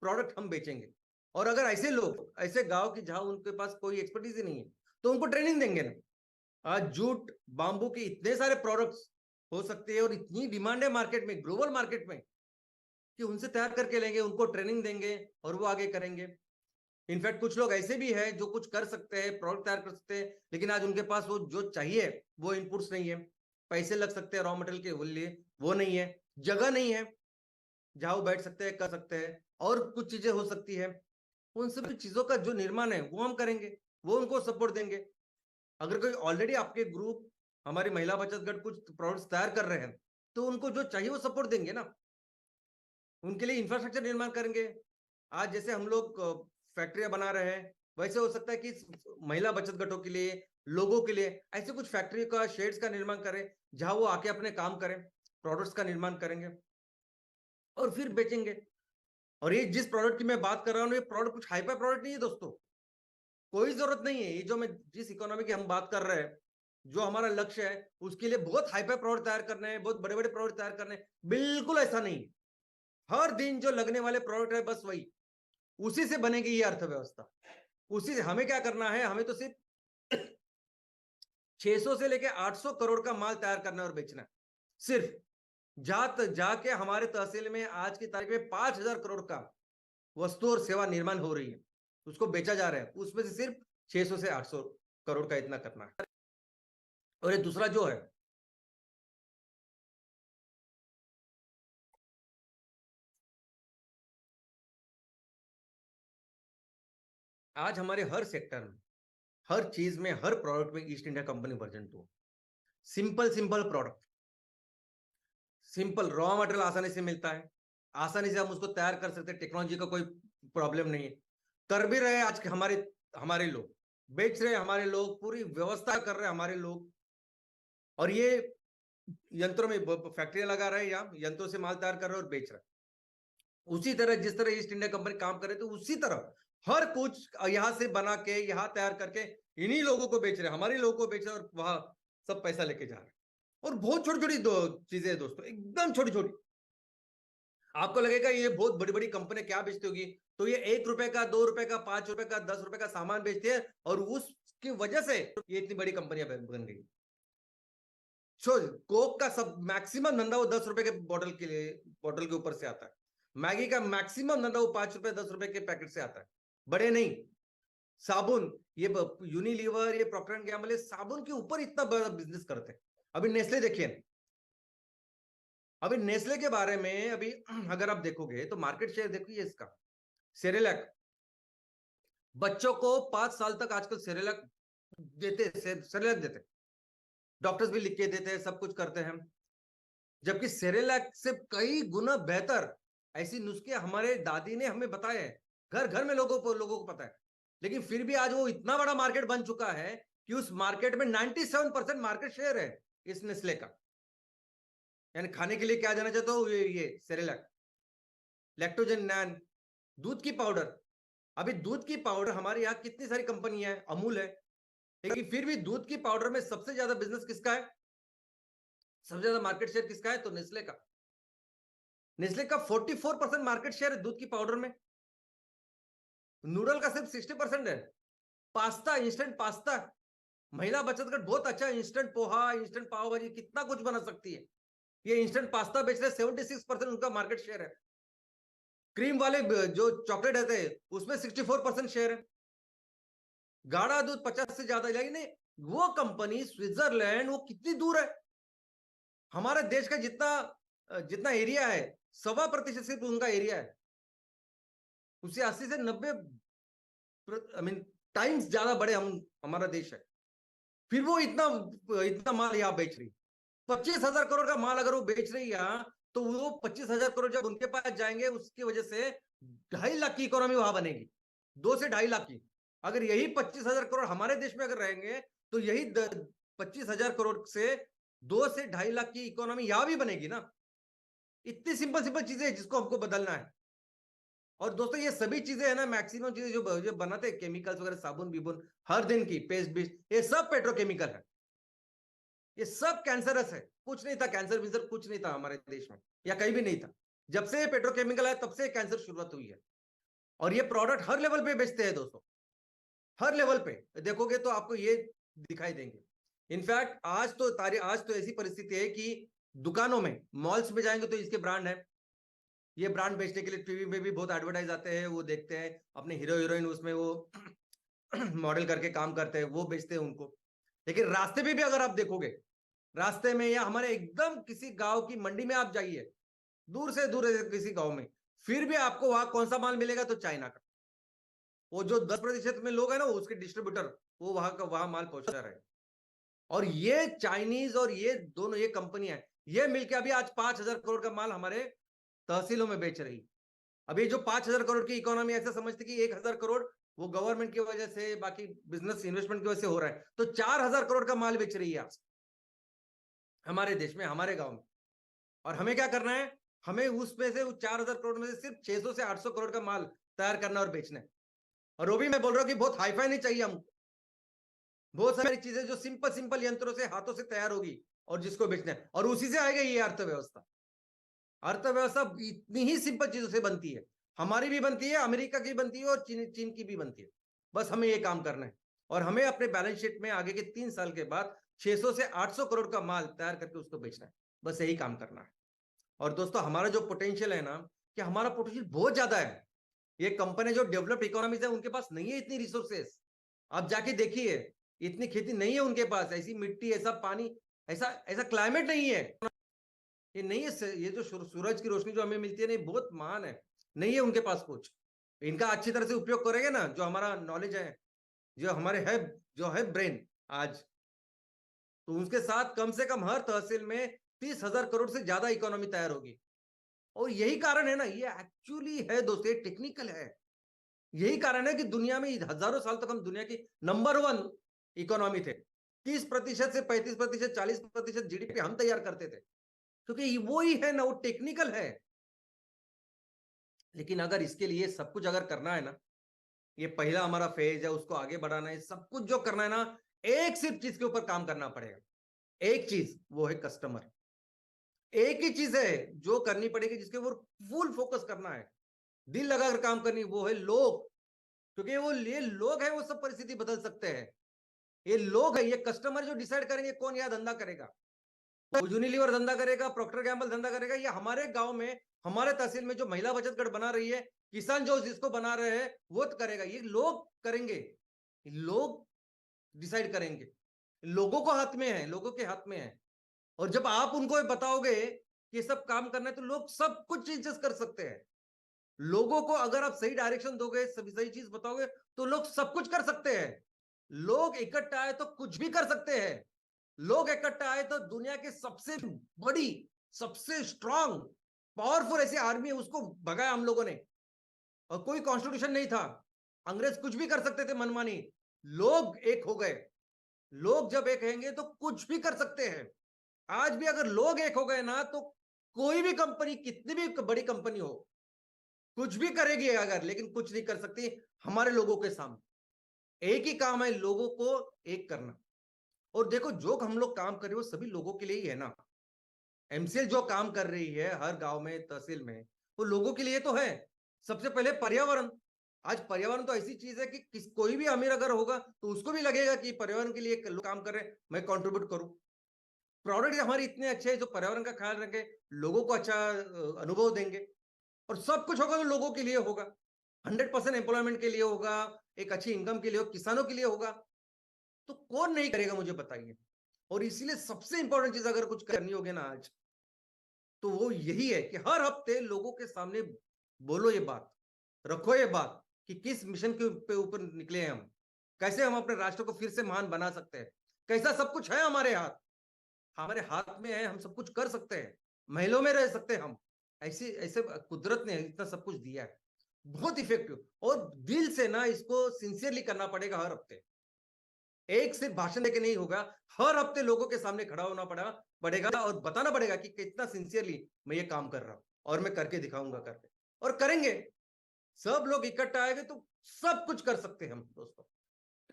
प्रोडक्ट हम बेचेंगे। और अगर ऐसे लोग, ऐसे गांव की जहां उनके पास कोई एक्सपर्टीज ही नहीं है, तो उनको ट्रेनिंग देंगे ना। आज जूट, बांबू के इतने सारे प्रोडक्ट्स हो सकते हैं और इतनी डिमांड है मार्केट में, ग्लोबल मार्केट में, कि उनसे तैयार करके लेंगे, उनको ट्रेनिंग देंगे और वो आगे करेंगे। इनफैक्ट कुछ लोग ऐसे भी हैं जो कुछ कर सकते हैं, प्रोडक्ट तैयार कर सकते हैं, लेकिन आज उनके पास वो जो चाहिए वो इनपुट्स नहीं है, पैसे लग सकते हैं रॉ मटेरियल के लिए, वो नहीं है, जगह नहीं है जहां वो बैठ सकते हैं, कर सकते हैं, और कुछ चीजें हो सकती है। उन सभी चीजों का जो निर्माण है वो हम करेंगे, वो उनको सपोर्ट देंगे। अगर कोई ऑलरेडी आपके ग्रुप, हमारी महिला बचत गट कुछ प्रोडक्ट्स तैयार कर रहे हैं, तो उनको जो चाहिए वो सपोर्ट देंगे ना, उनके लिए इंफ्रास्ट्रक्चर निर्माण करेंगे। आज जैसे हम लोग फैक्ट्रियां बना रहे हैं, वैसे हो सकता है कि महिला बचत गटों के लिए, लोगों के लिए ऐसे कुछ फैक्ट्री का, शेड्स का निर्माण करें, जहां वो आके अपने काम करें, प्रोडक्ट्स का निर्माण करेंगे और फिर बेचेंगे। और ये जिस प्रोडक्ट की मैं बात कर रहा हूँ, ये प्रोडक्ट कुछ हाईफाई प्रोडक्ट नहीं है दोस्तों, कोई जरूरत नहीं है। ये जो मैं जिस इकोनॉमी की हम बात कर रहे हैं, जो हमारा लक्ष्य है, उसके लिए बहुत हाईफाई प्रोडक्ट तैयार करने हैं, बहुत बड़े बड़े प्रोडक्ट तैयार करने हैं, बिल्कुल ऐसा नहीं। हर दिन जो लगने वाले प्रोडक्ट है, बस वही, उसी से बनेगी ये अर्थव्यवस्था। उसी से हमें क्या करना है, हमें तो सिर्फ 600 से लेके 800 करोड़ का माल तैयार करना और बेचना है। सिर्फ जाके हमारे तहसील में आज की तारीख में 5,000 करोड़ का वस्तु और सेवा निर्माण हो रही है, उसको बेचा जा रहा है, उसमें से सिर्फ 600 से 800 करोड़ का इतना करना है। और ये दूसरा जो है, आज हमारे हर सेक्टर में, हर चीज में, हर प्रोडक्ट में east India company version 2, simple simple product, simple raw material आसानी से मिलता है, आसानी से हम उसको तैयार कर सकते हैं, टेक्नोलॉजी का कोई प्रॉब्लम नहीं है। कर भी रहे आज के हमारे हमारे लोग, बेच रहे हमारे लोग, पूरी व्यवस्था कर रहे हमारे लोग, और ये यंत्रों में फैक्ट्रियां लगा रहे हैं, या यंत्रों से माल तैयार कर रहे हैं और बेच रहे हैं। उसी तरह जिस तरह ईस्ट इंडिया कंपनी काम करे, तो उसी तरह हर कुछ यहां से बना के, यहां तैयार करके इन्हीं लोगों को बेच रहे हैं, हमारे लोगों को बेच रहे हैं, और वहां सब पैसा लेके जा रहे हैं। और बहुत छोटी छोटी दो चीजें दोस्तों, एकदम छोटी छोटी। आपको लगेगा ये बहुत बड़ी बड़ी कंपनी क्या बेचती होगी, तो ये 1 रुपए का, 2 रुपए का, 5 रुपए का, 10 रुपए का सामान बेचती है, और उसकी वजह से ये इतनी बड़ी कंपनियां बन गई। कोक का सब मैक्सिमम धंधा वो 10 रुपए के बॉटल के लिए, बॉटल के ऊपर से आता है। मैगी का मैक्सिमम धंधा वो 5 रुपए, 10 रुपए के पैकेट से आता है, बड़े नहीं। साबुन, ये यूनिलीवर, ये प्रॉक्टर एंड गैम्बल साबुन के ऊपर इतना बड़ा बिजनेस करते हैं। अभी नेस्ले देखिए, अभी नेस्ले के बारे में अभी अगर आप देखोगे तो मार्केट शेयर देखिए इसका। सेरेलैक, बच्चों को 5 साल तक आजकल सेरेलैक देते, सेरेलैक देते, डॉक्टर्स भी लिख के देते हैं, सब कुछ करते हैं। जबकि सेरेलैक से कई गुना बेहतर ऐसी नुस्खे हमारे दादी ने हमें बताए हैं, घर घर में लोगों को पता है। लेकिन फिर भी आज वो इतना बड़ा मार्केट बन चुका है कि उस मार्केट में 97% मार्केट शेयर है इस नेस्ले का। यानी खाने के लिए क्या जाना चाहते हो, ये सेरेलैक, लैक्टोजन नैन, दूध की पाउडर। अभी दूध की पाउडर हमारे यहाँ कितनी सारी कंपनियां है, अमूल है, लेकिन फिर भी दूध की पाउडर में सबसे ज्यादा बिजनेस किसका है, सबसे ज्यादा मार्केट शेयर किसका है, तो नेस्ले का। नेस्ले का 44% मार्केट शेयर है दूध की पाउडर में। नूडल का सिर्फ 60% है। पास्ता, इंस्टेंट पास्ता, महिला बचत गट बहुत अच्छा, इंस्टेंट पोहा, इंस्टेंट पाव भाजी, कितना कुछ बना सकती है। ये इंस्टेंट पास्ता बेच रहे, 76% उनका मार्केट शेयर है। क्रीम वाले जो चॉकलेट रहते हैं उसमें 64% शेयर है। गाढ़ा दूध 50 से ज्यादा, लेकिन वो कंपनी स्विट्जरलैंड, वो कितनी दूर है, हमारे देश का जितना जितना एरिया है, 1.25% सिर्फ उनका एरिया है, उससे 80 से 90 आई मीन टाइम्स ज्यादा बड़े हमारा देश है। फिर वो इतना इतना माल यहाँ बेच रही, 25,000 करोड़ का माल अगर वो बेच रही है, तो वो 25,000 करोड़ जब उनके पास जाएंगे, उसकी वजह से 2.5 लाख की इकोनॉमी वहां बनेगी, 2 से 2.5 लाख की। अगर यही 25,000 करोड़ हमारे देश में अगर रहेंगे, तो यही 25,000 करोड़ से 2 से 2.5 लाख की इकोनॉमी यहां भी बनेगी ना। इतनी सिंपल सिंपल चीजें जिसको हमको बदलना है। और दोस्तों ये सभी चीजें है ना, मैक्सिमम चीजें जो बनाते हैं केमिकल्स वगैरह, साबुन बिबुन, हर दिन की पेस्ट बिस्ट, ये सब पेट्रोकेमिकल है, ये सब कैंसरस है। कुछ नहीं था कैंसर विंसर, कुछ नहीं था हमारे देश में, या कहीं भी नहीं था। जब से पेट्रोकेमिकल है तब से कैंसर शुरुआत हुई है। और ये प्रोडक्ट हर लेवल पे बेचते हैं दोस्तों, हर लेवल पे देखोगे तो आपको ये दिखाई देंगे। इनफैक्ट आज तो ऐसी परिस्थिति है कि दुकानों में, मॉल्स में जाएंगे तो इसके ब्रांड है, ये ब्रांड बेचने के लिए टीवी में भी बहुत एडवर्टाइज आते हैं, वो देखते हैं, अपने हीरो हीरोइन उसमें वो मॉडल करके काम करते हैं, वो बेचते हैं उनको। लेकिन रास्ते में भी अगर आप देखोगे, रास्ते में या हमारे एकदम किसी गांव की मंडी में आप जाइए, दूर से दूर किसी गांव में, फिर भी आपको वहां कौन सा माल मिलेगा? तो चाइना का। वो जो 10% में लोग है ना, उसके डिस्ट्रीब्यूटर, वो वहां का वहां माल पहुंचा रहे हैं। और ये चाइनीज और ये दोनों ये कंपनियां, ये मिलकर अभी आज 5,000 करोड़ का माल हमारे तहसीलों में बेच रही। अभी जो 5,000 करोड़ की इकोनॉमी, ऐसा समझते कि 1,000 करोड़ वो गवर्नमेंट की वजह से, बाकी बिजनेस इन्वेस्टमेंट की वजह से हो रहा है, तो 4,000 करोड़ का माल बेच रही है आज हमारे देश में, हमारे गांव में। और हमें क्या करना है? हमें उसमें से 4,000 करोड़ में से सिर्फ 600 से 800 करोड़ का माल तैयार करना और बेचना है। और वो भी मैं बोल रहा हूँ कि बहुत हाईफाई नहीं चाहिए हमको, बहुत सारी चीजें जो सिंपल सिंपल यंत्रों से, हाथों से तैयार होगी और जिसको बेचना है, और उसी से आएगा ये अर्थव्यवस्था। अर्थव्यवस्था इतनी ही सिंपल चीजों से बनती है, हमारी भी बनती है, अमेरिका की बनती है, और चीन की भी बनती है। बस हमें ये काम करना है, और हमें अपने बैलेंस शीट में आगे के 3 साल के बाद 600 से 800 करोड़ का माल तैयार करके उसको बेचना है। बस यही काम करना है। और दोस्तों, हमारा जो पोटेंशियल है ना, कि हमारा पोटेंशियल बहुत ज्यादा है। ये कंपनी जो डेवलप्ड इकोनॉमीज है, उनके पास नहीं है इतनी रिसोर्सेस। आप जाके देखिए, इतनी खेती नहीं है उनके पास, ऐसी मिट्टी, ऐसा पानी, ऐसा ऐसा क्लाइमेट नहीं है। ये नहीं है, ये जो सूरज की रोशनी जो हमें मिलती है ना, बहुत महान है। नहीं है उनके पास कुछ। इनका अच्छी तरह से उपयोग करेंगे ना, जो हमारा नॉलेज है, जो हमारे है, जो है ब्रेन आज, तो उसके साथ कम से कम हर तहसील में 30,000 करोड़ से ज्यादा इकोनॉमी तैयार होगी। और यही कारण है ना, ये एक्चुअली है दोस्तों, ये टेक्निकल है। यही कारण है कि दुनिया में हजारों साल तक हम दुनिया की नंबर 1 इकोनॉमी थे। 30% से 35%, 40% जीडीपी हम तैयार करते थे, क्योंकि वो ही है ना, वो टेक्निकल है। लेकिन अगर इसके लिए सब कुछ अगर करना है ना, ये पहला हमारा फेज है, उसको आगे बढ़ाना है, सब कुछ जो करना है ना, एक सिर्फ चीज के ऊपर काम करना पड़ेगा। एक चीज, वो है कस्टमर। एक ही चीज है जो करनी पड़ेगी, जिसके ऊपर फुल फोकस करना है, दिल लगाकर काम करनी, वो है लोग। क्योंकि वो ये लोग है, वो सब परिस्थिति बदल सकते हैं। ये लोग है, ये कस्टमर जो डिसाइड करेंगे कौन यह धंधा करेगा। तो यूनिलीवर धंधा करेगा, प्रोक्टर गैम्बल धंधा करेगा, या हमारे गांव में, हमारे तहसील में जो महिला बचत गढ़ बना रही है, किसान जो जिसको बना रहे हैं, वो तो करेगा। ये लोग करेंगे, लोग डिसाइड करेंगे। लोगों को हाथ में है, लोगों के हाथ में है। और जब आप उनको बताओगे कि ये सब काम करना है, तो लोग सब कुछ चीजें कर सकते हैं। लोगों को अगर आप सही डायरेक्शन दोगे, सभी सही चीज बताओगे, तो लोग सब कुछ कर सकते हैं। लोग इकट्ठा आए तो कुछ भी कर सकते हैं। लोग इकट्ठा आए तो दुनिया के सबसे बड़ी, सबसे स्ट्रांग, पावरफुल ऐसी आर्मी है, उसको भगाया हम लोगों ने। और कोई कॉन्स्टिट्यूशन नहीं था, अंग्रेज कुछ भी कर सकते थे मनमानी। लोग एक हो गए। लोग जब एक होंगे तो कुछ भी कर सकते हैं। आज भी अगर लोग एक हो गए ना, तो कोई भी कंपनी, कितनी भी बड़ी कंपनी हो, कुछ भी करेगी अगर, लेकिन कुछ नहीं कर सकती हमारे लोगों के सामने। एक ही काम है, लोगों को एक करना। और देखो, जो हम लोग काम कर रहे हो सभी लोगों के लिए ही है ना। एमसीएल जो काम कर रही है हर गांव में, तहसील में, वो लोगों के लिए तो है। सबसे पहले पर्यावरण। आज पर्यावरण तो ऐसी चीज है कि कोई भी अमीर अगर होगा तो उसको भी लगेगा कि पर्यावरण के लिए काम कर रहे हैं, मैं कंट्रीब्यूट करूं। प्रोडक्ट हमारे इतने अच्छे हैं जो पर्यावरण का ख्याल रखें, लोगों को अच्छा अनुभव देंगे। और सब कुछ होगा तो लोगों के लिए होगा, 100% एम्प्लॉयमेंट के लिए होगा, एक अच्छी इनकम के लिए होगा, किसानों के लिए होगा। तो कौन नहीं करेगा, मुझे बताइए। और इसीलिए सबसे इंपॉर्टेंट चीज अगर कुछ करनी होगी ना आज, तो वो यही है कि हर हफ्ते लोगों के सामने बोलो ये बात, रखो ये बात, कि किस मिशन के ऊपर निकले हैं हम, कैसे हम अपने राष्ट्र को फिर से महान बना सकते हैं, कैसा सब कुछ है हमारे हाथ। हमारे हाथ में है, हम सब कुछ कर सकते हैं, महलों में रह सकते हैं हम। ऐसे ऐसे कुदरत ने इतना सब कुछ दिया है, बहुत इफेक्टिव। और दिल से ना इसको सिंसियरली करना पड़ेगा हर हफ्ते। एक सिर्फ भाषण देके नहीं होगा, हर हफ्ते लोगों के सामने खड़ा होना पड़ेगा और बताना पड़ेगा कि कितना सिंसियरली मैं ये काम कर रहा हूं, और मैं करके दिखाऊंगा, करके और करेंगे। सब लोग इकट्ठा आएंगे तो सब कुछ कर सकते हैं हम दोस्तों।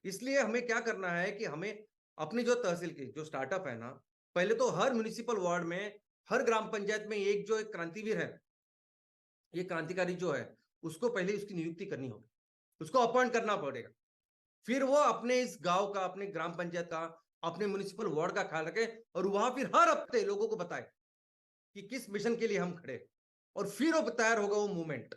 इसलिए हमें क्या करना है कि हमें अपनी जो तहसील की जो स्टार्टअप है ना, पहले तो हर म्युनिसिपल वार्ड में, हर ग्राम पंचायत में एक जो एक क्रांतिवीर है, ये क्रांतिकारी जो है, उसको पहले उसकी नियुक्ति करनी होगी, उसको अपॉइंट करना पड़ेगा। फिर वो अपने इस गांव का, अपने ग्राम पंचायत का, अपने म्युनिसिपल वार्ड का ख्याल रखे, और वहां फिर हर हफ्ते लोगों को बताए कि किस मिशन के लिए हम खड़े। और फिर वो तैयार होगा वो मूवमेंट।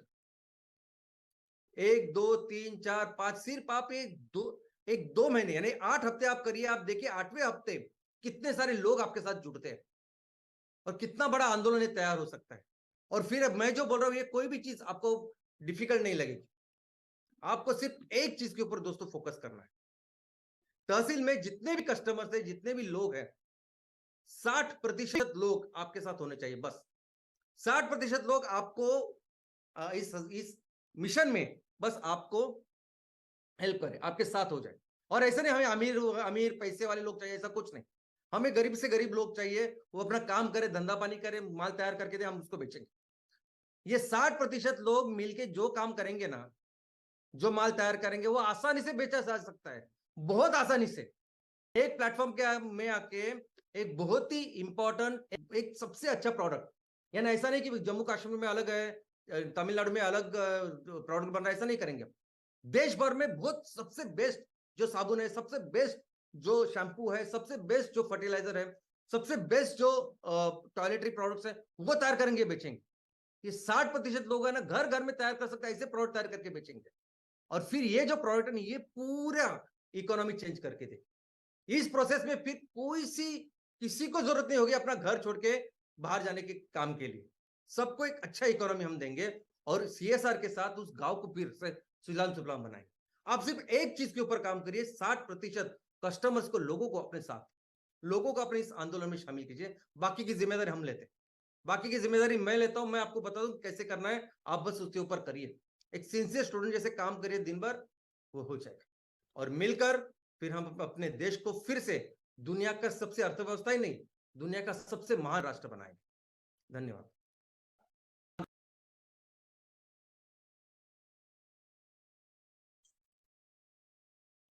1 2 3 4 5, सिर्फ आप एक दो महीने यानी 8 हफ्ते आप करिए, आप देखिए 8वें हफ्ते कितने सारे लोग आपके साथ जुड़ते हैं और कितना बड़ा आंदोलन ये तैयार हो सकता है। और फिर अब मैं जो बोल रहा हूं, ये कोई भी चीज आपको डिफिकल्ट नहीं लगेगी। आपको सिर्फ एक चीज के ऊपर दोस्तों फोकस करना है। तहसील में जितने भी कस्टमर्स है, जितने भी लोग हैं, 60% लोग आपके साथ होने चाहिए बस। 60% लोग आपको इस मिशन में बस आपको हेल्प करे, आपके साथ हो जाए। और ऐसा नहीं हमें अमीर अमीर पैसे वाले लोग चाहिए, ऐसा कुछ नहीं। हमें गरीब से गरीब लोग चाहिए, वो अपना काम करे, धंधा पानी करे, माल तैयार करके दे, हम उसको बेचेंगे। ये 60% लोग मिलके जो काम करेंगे ना, जो माल तैयार करेंगे, वो आसानी से बेचा जा सकता है, बहुत आसानी से। एक प्लेटफॉर्म के में आके एक बहुत ही इंपॉर्टेंट, एक सबसे अच्छा प्रोडक्ट, यानी ऐसा नहीं कि जम्मू कश्मीर में अलग है, तमिलनाडु में अलग प्रोडक्ट बन रहा है, ऐसा नहीं करेंगे। देश भर में बहुत सबसे बेस्ट जो साबुन है, सबसे बेस्ट जो शैम्पू है, सबसे बेस्ट जो फर्टिलाइजर है, सबसे बेस्ट जो टॉयलेटरी प्रोडक्ट्स है, वो तैयार करेंगे, बेचेंगे। ये 60% लोग है ना, घर घर में तैयार कर सकते हैं, ऐसे प्रोडक्ट तैयार करके बेचेंगे। और फिर ये जो प्रोडक्ट है, ये पूरा इकोनॉमी चेंज करके दे। इस प्रोसेस में फिर किसी को जरूरत नहीं होगी अपना घर छोड़ के बाहर जाने के काम के लिए। सबको एक अच्छा इकोनॉमी हम देंगे और सीएसआर के साथ उस गांव को फिर से सुजलाम सुफलाम बनाएंगे। आप सिर्फ एक चीज के ऊपर काम करिए, 60% कस्टमर्स को, लोगों को अपने साथ, लोगों को अपने इस आंदोलन में शामिल कीजिए। बाकी की जिम्मेदारी हम लेते हैं, बाकी की जिम्मेदारी मैं लेता हूं। मैं आपको बता दूं कैसे करना है, आप बस उसके ऊपर करिए। एक सिंसियर स्टूडेंट जैसे काम करिए दिन भर, वो हो जाएगा। और मिलकर फिर हम अपने देश को फिर से दुनिया का सबसे अर्थव्यवस्था ही नहीं, दुनिया का सबसे महान राष्ट्र बनाएंगे। धन्यवाद।